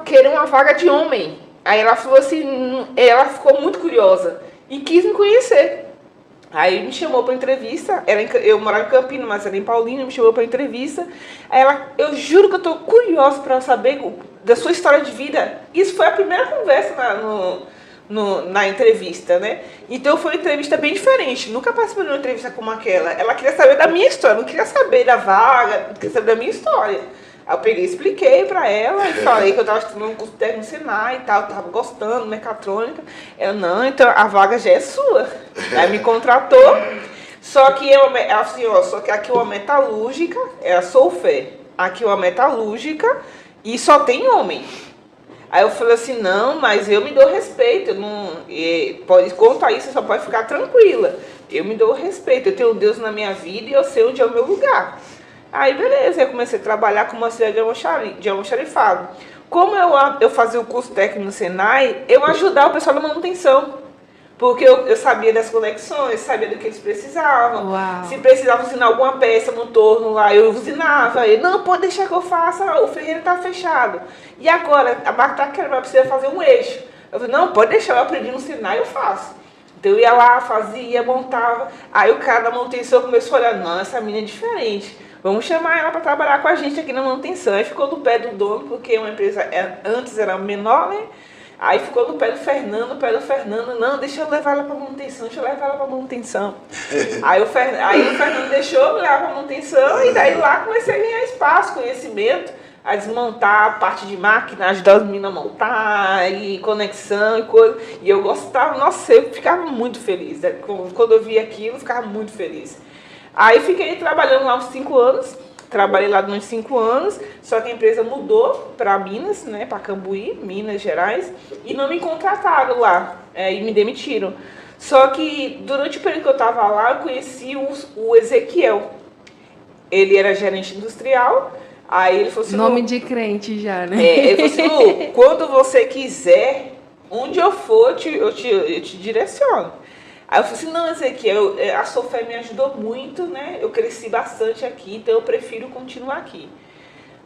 querer uma vaga de homem. Aí ela falou assim, ela ficou muito curiosa e quis me conhecer. Aí me chamou para entrevista, eu morava em Campinas, mas era em Paulínia, me chamou para entrevista. Aí eu juro que eu estou curiosa para saber da sua história de vida. Isso foi a primeira conversa na entrevista, né? Então foi uma entrevista bem diferente. Nunca participei de uma entrevista como aquela. Ela queria saber da minha história, não queria saber da vaga, não queria saber da minha história. Aí eu peguei e expliquei pra ela e falei que eu estava estudando um curso técnico no Senai e tal, estava gostando, mecatrônica. Ela, não, então a vaga já é sua. Aí me contratou, só que só que aqui é uma metalúrgica, é a Solfé, aqui é uma metalúrgica e só tem homem. Aí eu falei assim, não, mas eu me dou respeito, quanto a isso, você só pode ficar tranquila. Eu me dou respeito, eu tenho Deus na minha vida e eu sei onde é o meu lugar. Aí, beleza, eu comecei a trabalhar como auxiliar de almoxarifado. Como eu fazia o curso técnico no Senai, eu ajudava o pessoal da manutenção. Porque eu sabia das conexões, sabia do que eles precisavam. Uau. Se precisava usinar alguma peça no torno lá, eu usinava. Não, pode deixar que eu faça, o ferreiro está fechado. E agora, a máquina está quebrada, precisa fazer um eixo. Eu falei, não, pode deixar, eu aprendi no Senai, eu faço. Então eu ia lá, fazia, montava. Aí o cara da manutenção começou a olhar, não, essa menina é diferente. Vamos chamar ela para trabalhar com a gente aqui na manutenção. Aí ficou no pé do dono, porque uma empresa antes era menor, né? Aí ficou no pé do Fernando, não, deixa eu levar ela para manutenção, Aí o Fernando deixou eu levar para manutenção, e daí lá comecei a ganhar espaço, conhecimento, a desmontar a parte de máquina, ajudar os meninos a montar, e conexão e coisa. E eu gostava, nossa, eu ficava muito feliz. Né? Quando eu via aquilo, eu ficava muito feliz. Aí fiquei trabalhando lá uns 5 anos, trabalhei lá durante 5 anos, só que a empresa mudou para Minas, né, para Cambuí, Minas Gerais, e não me contrataram lá, e me demitiram. Só que durante o período que eu estava lá, eu conheci o Ezequiel. Ele era gerente industrial, aí ele falou assim... Nome de crente já, né? Ele falou assim, Lu, quando você quiser, onde eu for, eu te direciono. Aí eu falei assim, não, Ezequiel, a Solfé me ajudou muito, né? Eu cresci bastante aqui, então eu prefiro continuar aqui.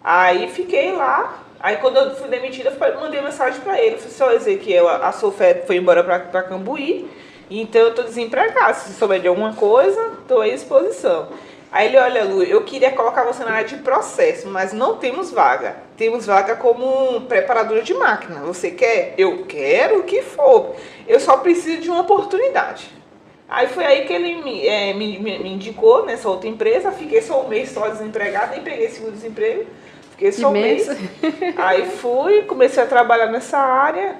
Aí fiquei lá, aí quando eu fui demitida, eu mandei uma mensagem para ele. Eu falei assim, ó, Ezequiel, a Solfé foi embora para Cambuí, então eu estou desempregada. Se souber de alguma coisa, estou à disposição. Aí ele, olha, Lu, eu queria colocar você na área de processo, mas não temos vaga. Temos vaga como preparadora de máquina. Você quer? Eu quero o que for. Eu só preciso de uma oportunidade. Aí foi aí que ele me indicou nessa outra empresa. Fiquei só um mês só desempregada, nem peguei seguro-desemprego. Fiquei só um mês. Aí fui, comecei a trabalhar nessa área,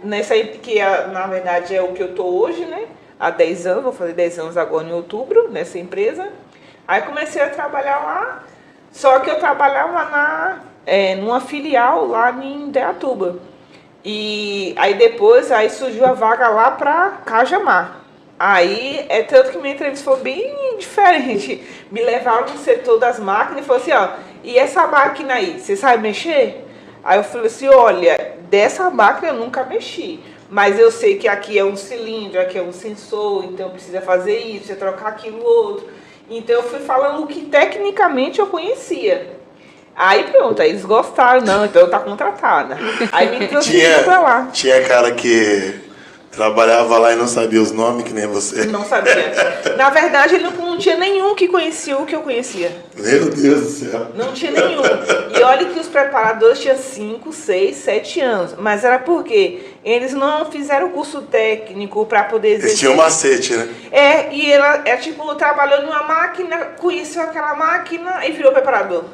que na verdade é o que eu tô hoje, né? Há 10 anos, vou fazer 10 anos agora em outubro, nessa empresa. Aí comecei a trabalhar lá, só que eu trabalhava numa filial lá em Indaiatuba. E aí depois surgiu a vaga lá para Cajamar. Aí é tanto que minha entrevista foi bem diferente. Me levaram no setor das máquinas e falaram assim, ó, e essa máquina aí, você sabe mexer? Aí eu falei assim, olha, dessa máquina eu nunca mexi. Mas eu sei que aqui é um cilindro, aqui é um sensor, então precisa fazer isso, precisa trocar aquilo outro. Então eu fui falando o que tecnicamente eu conhecia. Aí pronto, aí eles gostaram, não, então eu tá contratada. Aí me transferiram pra lá. Tinha cara que trabalhava lá e não sabia os nomes, que nem você. Não sabia. Na verdade, ele não tinha nenhum que conhecia o que eu conhecia. Meu Deus do céu. Não tinha nenhum. E olha que os preparadores tinham 5, 6, 7 anos. Mas era porque eles não fizeram curso técnico para poder exercer. Eles tinham macete, né? E ela trabalhou numa máquina, conheceu aquela máquina e virou preparador.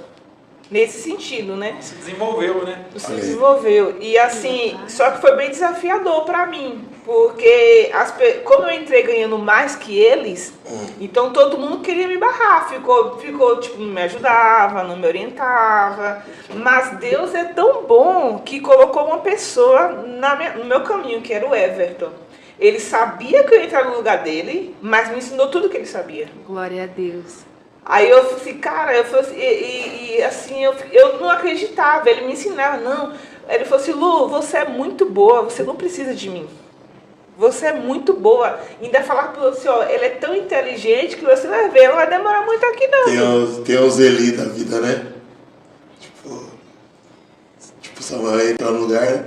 Nesse sentido, né? Se desenvolveu, né? Se desenvolveu. E assim, só que foi bem desafiador para mim. Porque como eu entrei ganhando mais que eles, então todo mundo queria me barrar. Ficou tipo, não me ajudava, não me orientava. Mas Deus é tão bom que colocou uma pessoa no meu caminho, que era o Everton. Ele sabia que eu ia entrar no lugar dele, mas me ensinou tudo que ele sabia. Glória a Deus. Aí eu falei assim, cara, eu não acreditava, ele me ensinava, não. Ele falou assim, Lu, você é muito boa, você não precisa de mim. Você é muito boa. Ainda falar para você, ó, ele é tão inteligente que você vai ver, não vai demorar muito aqui não. Tem os Eli da vida, né? Tipo Samuel entrar no lugar, né?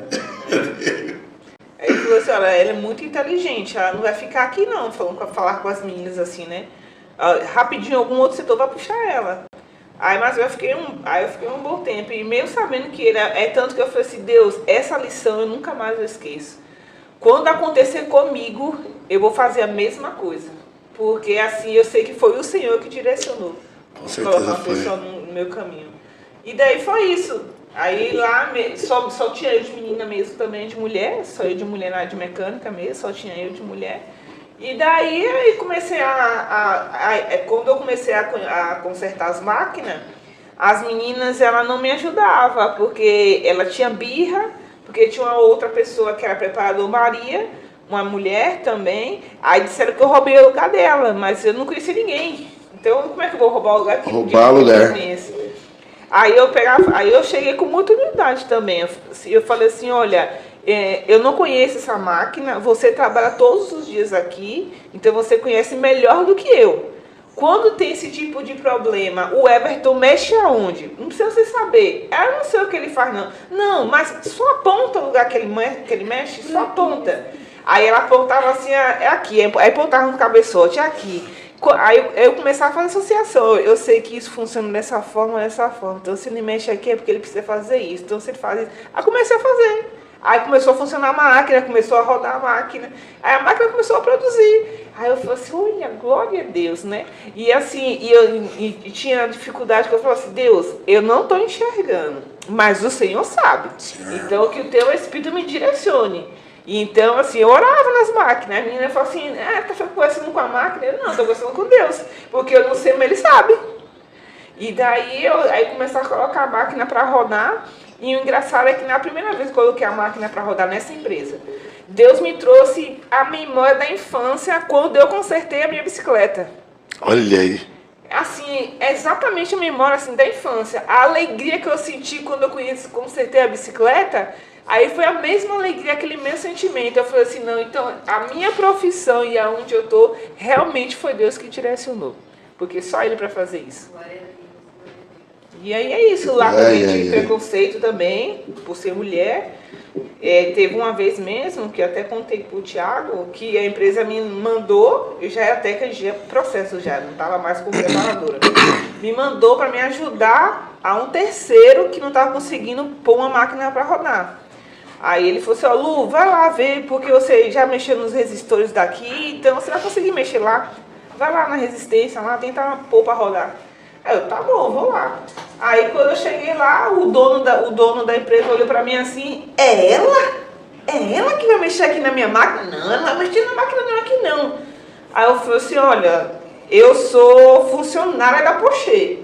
Aí ele falou assim, olha, ela é muito inteligente, ela não vai ficar aqui não, falar com as meninas assim, né? Rapidinho, algum outro setor vai puxar ela. Mas eu fiquei um bom tempo. E mesmo sabendo que ele é tanto que eu falei assim, Deus, essa lição eu nunca mais esqueço. Quando acontecer comigo, eu vou fazer a mesma coisa. Porque assim, eu sei que foi o Senhor que direcionou. Com certeza foi. Pessoa no meu caminho. E daí foi isso. Aí lá, só tinha eu de menina mesmo também, de mulher. Só eu de mulher na área de mecânica mesmo, só tinha eu de mulher. E daí eu comecei quando eu comecei a consertar as máquinas, as meninas, ela não me ajudava, porque ela tinha birra, porque tinha uma outra pessoa que era preparadora, Maria, uma mulher também, aí disseram que eu roubei o lugar dela, mas eu não conhecia ninguém. Então como é que eu vou roubar o lugar? Roubar o lugar. Aí eu cheguei com muita humildade também, eu falei assim, olha, eu não conheço essa máquina, você trabalha todos os dias aqui, então você conhece melhor do que eu. Quando tem esse tipo de problema, o Everton mexe aonde? Não precisa você saber. Eu não sei o que ele faz, não. Não, mas só aponta o lugar que ele mexe, só aponta. Aí ela apontava assim, é aqui, aí apontava no cabeçote, é aqui. Aí eu começava a fazer associação. Eu sei que isso funciona dessa forma. Então se ele mexe aqui é porque ele precisa fazer isso. Então se ele faz isso. Aí comecei a fazer. Aí começou a funcionar a máquina, começou a rodar a máquina. Aí a máquina começou a produzir. Aí eu falei assim, olha, glória a Deus, né? E assim, e tinha dificuldade que eu falei assim, Deus, eu não estou enxergando, mas o Senhor sabe. Então que o teu Espírito me direcione. E então, assim, eu orava nas máquinas. A menina falou assim, tá conversando com a máquina? Eu não, estou conversando com Deus, porque eu não sei, mas Ele sabe. E daí aí comecei a colocar a máquina para rodar. E o engraçado é que na primeira vez que eu coloquei a máquina para rodar nessa empresa, Deus me trouxe a memória da infância quando eu consertei a minha bicicleta. Olha aí. Assim, é exatamente a memória assim, da infância. A alegria que eu senti quando eu consertei a bicicleta, aí foi a mesma alegria, aquele mesmo sentimento. Eu falei assim, não, então a minha profissão e aonde eu tô, realmente foi Deus que direcionou. Porque só Ele para fazer isso. E aí é isso, lá também tive preconceito também, por ser mulher. Teve uma vez mesmo, que eu até contei pro Thiago, que a empresa me mandou, eu já até que processo já, não estava mais como preparadora. me mandou para me ajudar a um terceiro que não estava conseguindo pôr uma máquina para rodar. Aí ele falou assim, ó, Lu, vai lá ver, porque você já mexeu nos resistores daqui, então você vai conseguir mexer lá. Vai lá na resistência, lá, tenta pôr para rodar. Aí eu, tá bom, vou lá. Aí quando eu cheguei lá, o dono da empresa olhou para mim assim, é ela? É ela que vai mexer aqui na minha máquina? Não, ela não vai mexer na máquina não aqui não. Aí eu falei assim, olha, eu sou funcionária da Porsche.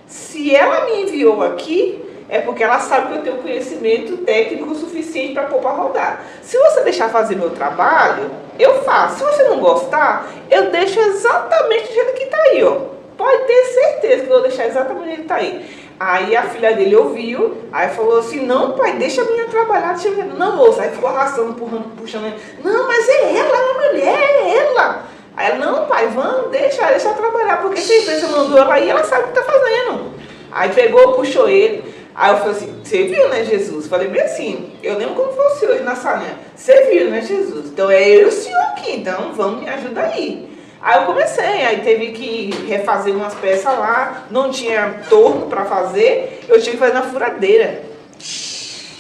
Se ela me enviou aqui, é porque ela sabe que eu tenho conhecimento técnico suficiente para pôr para rodar. Se você deixar fazer meu trabalho, eu faço. Se você não gostar, eu deixo exatamente do jeito que está aí, ó. Pode ter certeza que eu vou deixar exatamente do jeito que está aí. Aí a filha dele ouviu, aí falou assim, não pai, deixa a menina trabalhar, deixa a menina... Não, moça, aí ficou arrastando, empurrando, puxando. Não, mas é ela, é uma mulher, é ela. Aí ela, não pai, vamos, deixa ela trabalhar, porque se a empresa mandou ela aí, ela sabe o que está fazendo. Aí pegou, puxou ele. Aí eu falei assim, você viu, né, Jesus? Falei bem assim, eu lembro como fosse hoje na salinha. Você viu, né, Jesus? Então é eu e o senhor aqui, então vamos, me ajuda aí. Aí eu comecei, aí teve que refazer umas peças lá, não tinha torno para fazer, eu tive que fazer na furadeira.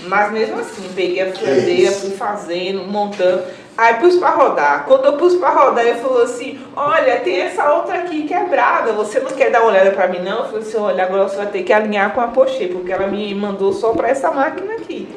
Mas mesmo assim, peguei a furadeira, fui fazendo, montando. Aí pus para rodar. Quando eu pus para rodar, ele falou assim, olha, tem essa outra aqui quebrada, você não quer dar uma olhada para mim não? Eu falei assim, olha, agora você vai ter que alinhar com a Porsche, porque ela me mandou só para essa máquina aqui.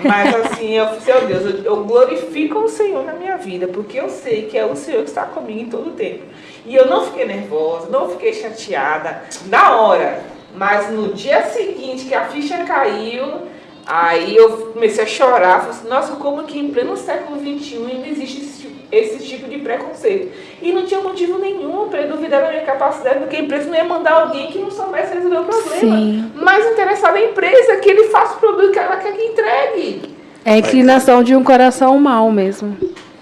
Mas assim, eu falei, oh Deus, eu glorifico o Senhor na minha vida, porque eu sei que é o Senhor que está comigo em todo o tempo. E eu não fiquei nervosa, não fiquei chateada na hora, mas no dia seguinte que a ficha caiu, aí eu comecei a chorar, falei assim, nossa, como que em pleno século XXI ainda existe esse tipo de preconceito? E não tinha motivo nenhum para eu duvidar da minha capacidade, porque a empresa não ia mandar alguém que não soubesse resolver o problema. Sim. Mais interessada a empresa, que ele faça o produto que ela quer que entregue. É a inclinação de um coração mau mesmo.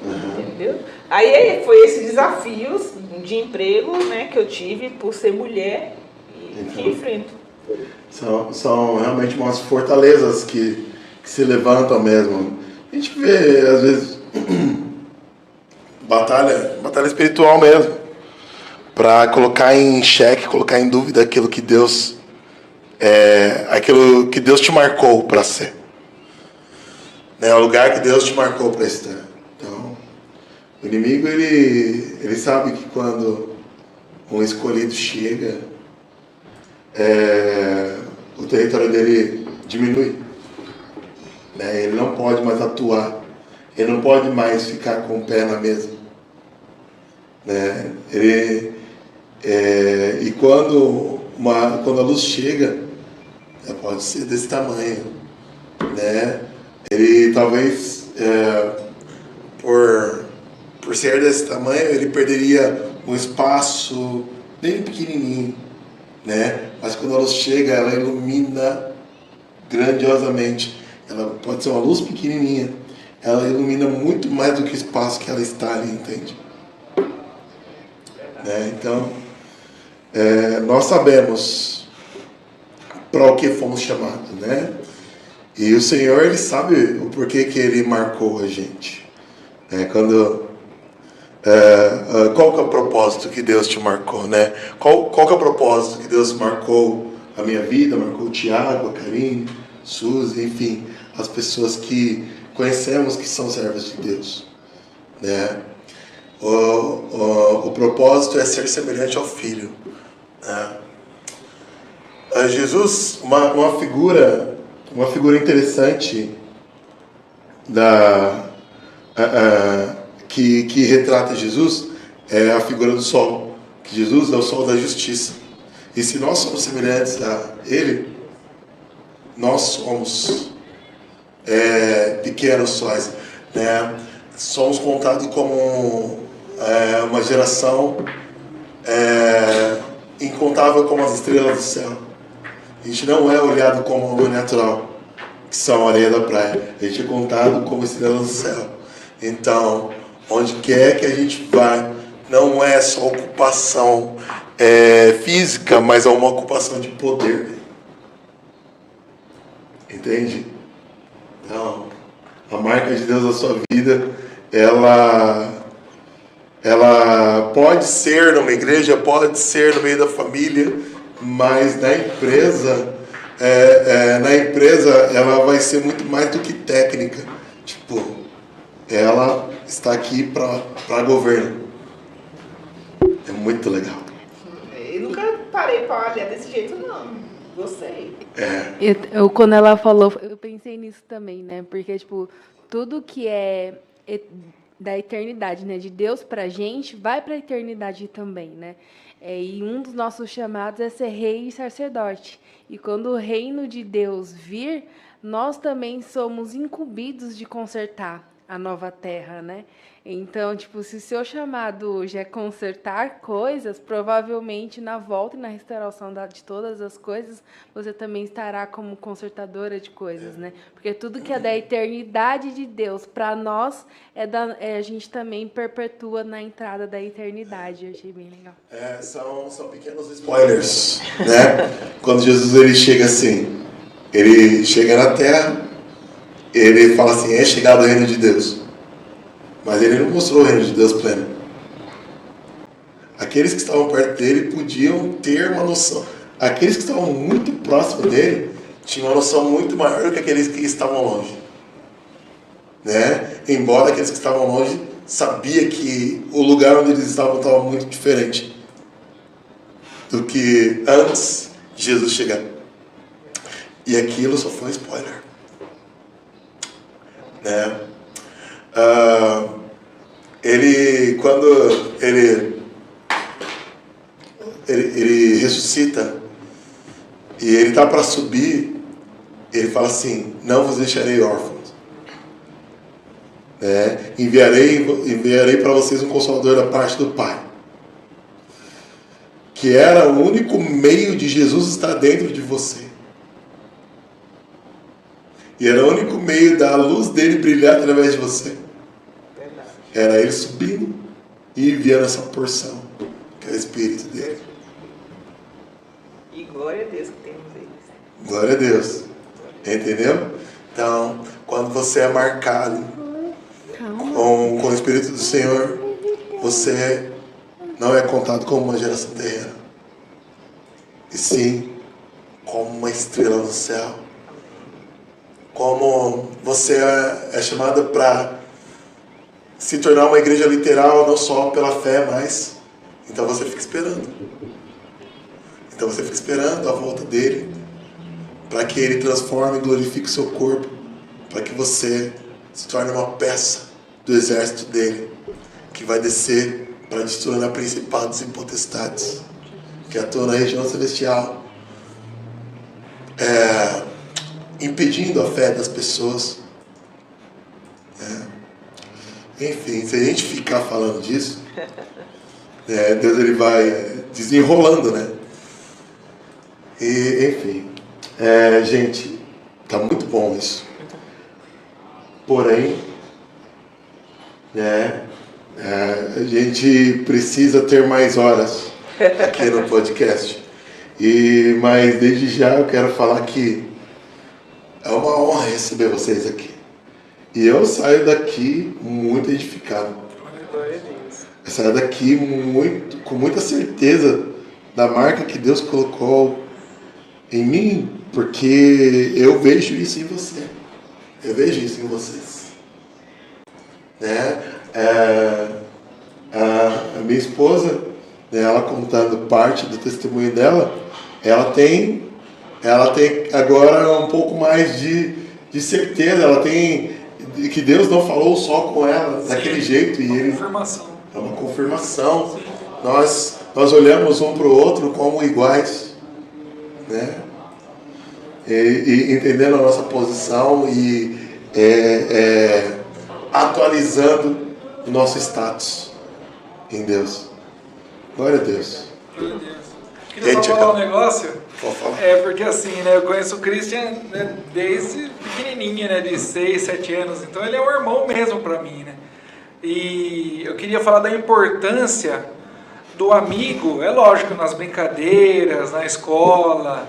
Entendeu? Aí foi esses desafios de emprego, né, que eu tive por ser mulher e que enfrento. São realmente umas fortalezas que se levantam mesmo. A gente vê, às vezes, batalha espiritual mesmo, para colocar em xeque, colocar em dúvida aquilo que Deus te marcou para ser, né? O lugar que Deus te marcou para estar. Então, o inimigo ele sabe que quando um escolhido chega, o território dele diminui, né? Ele não pode mais atuar, ele não pode mais ficar com o pé na mesa, né? E quando a luz chega, pode ser desse tamanho, né? Ele talvez por ser desse tamanho, ele perderia um espaço bem pequenininho, né? Mas quando a luz chega, ela ilumina grandiosamente. Ela pode ser uma luz pequenininha, ela ilumina muito mais do que o espaço que ela está ali, entende? Né? Então, nós sabemos para o que fomos chamados, né? E o Senhor, Ele sabe o porquê que Ele marcou a gente. Qual que é o propósito que Deus te marcou, né? Qual que é o propósito que Deus marcou a minha vida, marcou o Tiago, a Karine, Suzy, enfim, as pessoas que conhecemos que são servos de Deus, né? O propósito é ser semelhante ao Filho, né? Jesus, uma figura interessante que retrata Jesus é a figura do sol, que Jesus é o sol da justiça. E se nós somos semelhantes a Ele, nós somos pequenos sóis, né? Somos contados como uma geração incontável como as estrelas do céu. A gente não é olhado como homem natural, que são a areia da praia. A gente é contado como estrelas do céu. Então, onde quer que a gente vai, não é só ocupação física, mas é uma ocupação de poder. Entende? Então, a marca de Deus na sua vida, ela pode ser numa igreja, pode ser no meio da família, Mas na empresa, ela vai ser muito mais do que técnica. Tipo, ela está aqui para governo. É muito legal. Eu nunca parei para olhar desse jeito, não. Gostei. Eu, quando ela falou, eu pensei nisso também, né? Porque, tipo, tudo que é da eternidade, né? De Deus pra gente, vai pra eternidade também, né? E um dos nossos chamados é ser rei e sacerdote. E quando o reino de Deus vir, nós também somos incumbidos de consertar a nova terra, né? Então, tipo, se o seu chamado hoje é consertar coisas, provavelmente na volta e na restauração de todas as coisas, você também estará como consertadora de coisas, né? Porque tudo que é da eternidade de Deus para nós, a gente também perpetua na entrada da eternidade. Eu achei bem legal. São pequenos spoilers, né? Quando Jesus ele chega assim, ele chega na terra, ele fala assim, é chegado o reino de Deus. Mas ele não mostrou o reino de Deus pleno. Aqueles que estavam perto dele podiam ter uma noção. Aqueles que estavam muito próximos dele tinham uma noção muito maior do que aqueles que estavam longe. Né? Embora aqueles que estavam longe sabiam que o lugar onde eles estavam estava muito diferente do que antes de Jesus chegar. E aquilo só foi um spoiler. Né? Quando ele ressuscita e ele está para subir, ele fala assim, não vos deixarei órfãos, né? Enviarei para vocês um Consolador da parte do Pai, que era o único meio de Jesus estar dentro de você. E era o único meio da luz dele brilhar através de você. Era ele subindo e enviando essa porção, que é o Espírito dele. E glória a Deus que temos eles. Glória a Deus. Entendeu? Então, quando você é marcado com o Espírito do Senhor, você não é contado como uma geração terrena, e sim como uma estrela no céu. Como você é chamado para se tornar uma igreja literal, não só pela fé, mas então você fica esperando. Então você fica esperando a volta dele, para que ele transforme e glorifique o seu corpo, para que você se torne uma peça do exército dele, que vai descer para destruir principados e potestades, que atuam na região celestial, impedindo a fé das pessoas. Enfim, se a gente ficar falando disso, Deus ele vai desenrolando, né? E, enfim, gente, tá muito bom isso. Porém, a gente precisa ter mais horas aqui no podcast. Mas desde já eu quero falar que é uma honra receber vocês aqui. E eu saio daqui muito edificado. Eu saio daqui com muita certeza da marca que Deus colocou em mim, porque eu vejo isso em você. Eu vejo isso em vocês. Né? A minha esposa, né, ela contando parte do testemunho dela, ela tem agora um pouco mais de certeza. Ela tem que Deus não falou só com ela daquele jeito. E ele é uma confirmação. Nós olhamos um para o outro como iguais, né? E entendendo a nossa posição e atualizando o nosso status em Deus. Glória a Deus. Glória a Deus. Queria só falar um negócio. Porque assim, né, eu conheço o Christian, né, desde pequenininho, né, de 6, 7 anos. Então ele é um irmão mesmo para mim, né? E eu queria falar da importância do amigo, é lógico, nas brincadeiras, na escola,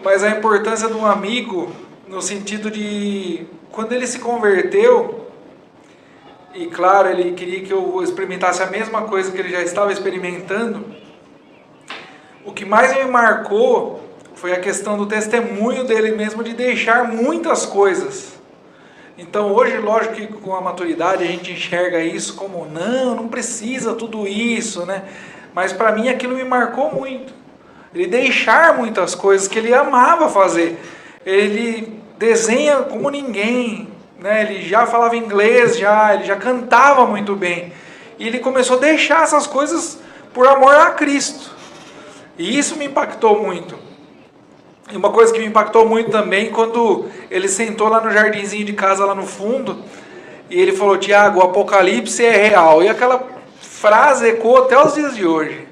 mas a importância de um amigo no sentido de quando ele se converteu, e claro, ele queria que eu experimentasse a mesma coisa que ele já estava experimentando. O que mais me marcou foi a questão do testemunho dele mesmo de deixar muitas coisas. Então hoje, lógico que com a maturidade a gente enxerga isso como, não precisa tudo isso, né? Mas para mim aquilo me marcou muito. Ele deixar muitas coisas que ele amava fazer. Ele desenha como ninguém, né? Ele já falava inglês, ele já cantava muito bem. E ele começou a deixar essas coisas por amor a Cristo. E isso me impactou muito. E uma coisa que me impactou muito também, quando ele sentou lá no jardinzinho de casa, lá no fundo, e ele falou, Tiago, o Apocalipse é real. E aquela frase ecoou até os dias de hoje.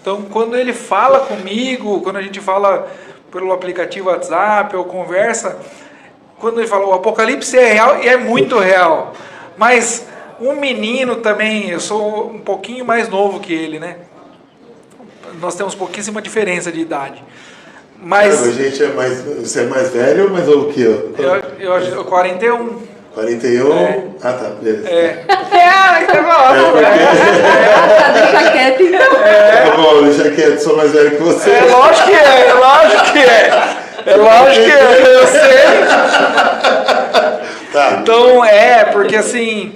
Então, quando ele fala comigo, quando a gente fala pelo aplicativo WhatsApp ou conversa, quando ele fala, o Apocalipse é real, e é muito real. Mas um menino também, eu sou um pouquinho mais novo que ele, né? Nós temos pouquíssima diferença de idade. Mas você é mais velho, mas o que? Eu acho 41. 41? É. Ah, tá, beleza. Deixa quieto, então. Tá bom, deixa quieto, sou mais velho que você. Lógico que é, eu sei. Tá. Então, porque assim,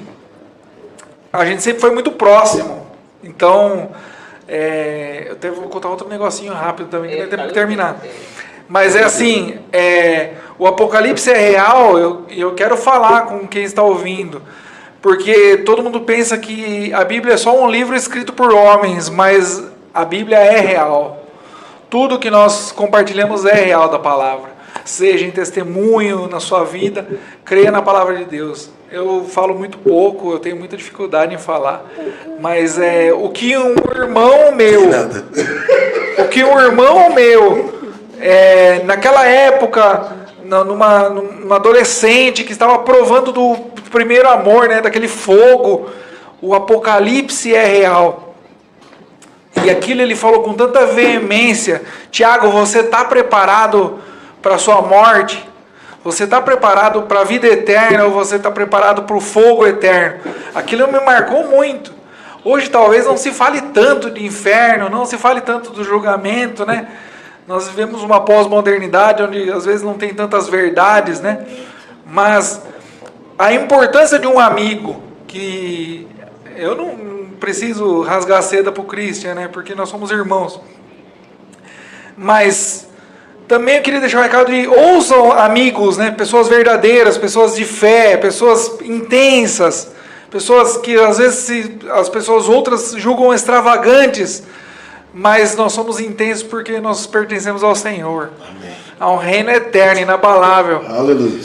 a gente sempre foi muito próximo. Então, eu vou contar outro negocinho rápido também, que não tem tempo de terminar. Mas é assim, o Apocalipse é real, eu quero falar com quem está ouvindo, porque todo mundo pensa que a Bíblia é só um livro escrito por homens, mas a Bíblia é real. Tudo que nós compartilhamos é real da palavra. Seja em testemunho na sua vida, creia na palavra de Deus. Eu falo muito pouco, eu tenho muita dificuldade em falar, mas o que um irmão meu, naquela época, numa adolescente que estava provando do primeiro amor, né, daquele fogo, o Apocalipse é real. E aquilo ele falou com tanta veemência, Tiago, você está preparado para a sua morte? Você está preparado para a vida eterna ou você está preparado para o fogo eterno? Aquilo me marcou muito. Hoje talvez não se fale tanto de inferno, não se fale tanto do julgamento, né? Nós vivemos uma pós-modernidade onde às vezes não tem tantas verdades, né? Mas a importância de um amigo, que eu não preciso rasgar a seda para o Christian, né? Porque nós somos irmãos. Mas também eu queria deixar um recado de ouçam amigos, né? Pessoas verdadeiras, pessoas de fé, pessoas intensas, pessoas que às vezes as pessoas outras julgam extravagantes, mas nós somos intensos porque nós pertencemos ao Senhor. Amém. A um reino eterno, inabalável. Aleluia.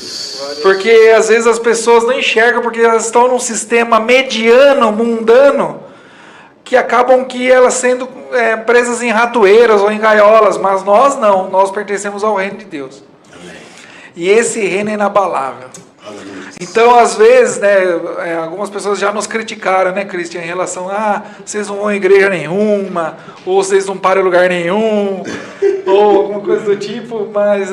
Porque às vezes as pessoas não enxergam porque elas estão num sistema mediano, mundano, que acabam que elas sendo presas em ratoeiras ou em gaiolas, mas nós não, nós pertencemos ao reino de Deus. Amém. E esse reino é inabalável. Aleluia. Então, às vezes, né, algumas pessoas já nos criticaram, né, Cristian, em relação a vocês não vão em igreja nenhuma, ou vocês não param em lugar nenhum, ou alguma coisa do tipo, mas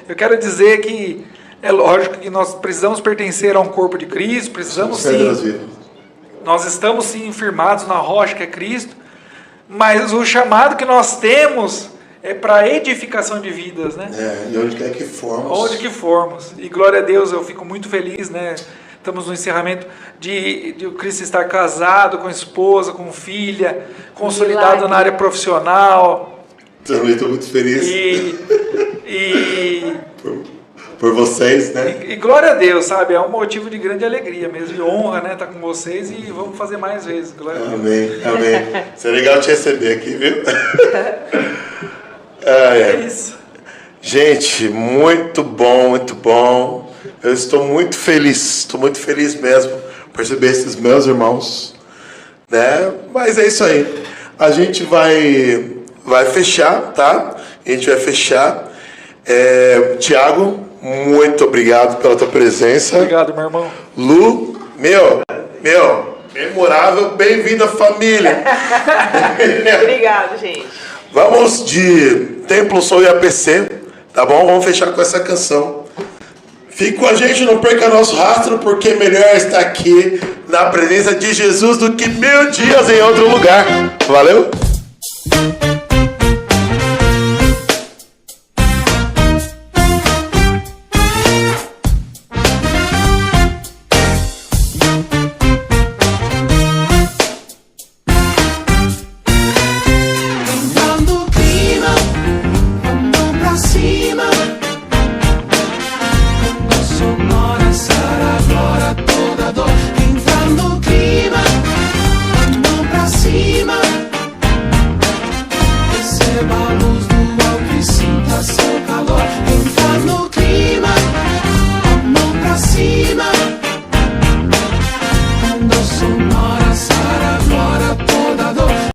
eu quero dizer que é lógico que nós precisamos pertencer a um corpo de Cristo, precisamos sim, nós estamos sim firmados na rocha que é Cristo, mas o chamado que nós temos é para edificação de vidas, né? E onde quer que formos. Onde que formos. E glória a Deus, eu fico muito feliz, né? Estamos no encerramento de o Cristo estar casado, com esposa, com filha, consolidado na área profissional. Também estou muito feliz. Por vocês, né? E glória a Deus, sabe? É um motivo de grande alegria mesmo, de honra, né? Estar com vocês e vamos fazer mais vezes. Glória a Deus. Amém, amém. Isso é legal te receber aqui, viu? É isso. Gente, muito bom, muito bom. Eu estou muito feliz mesmo por receber esses meus irmãos, né? Mas é isso aí. A gente vai fechar, tá? A gente vai fechar. Tiago, muito obrigado pela tua presença. Obrigado, meu irmão. Lu, memorável, bem-vindo à família. Obrigado, gente. Vamos de Templo Soul e APC, tá bom? Vamos fechar com essa canção. Fique com a gente, não perca nosso rastro, porque melhor estar aqui na presença de Jesus do que 1000 dias em outro lugar. Valeu?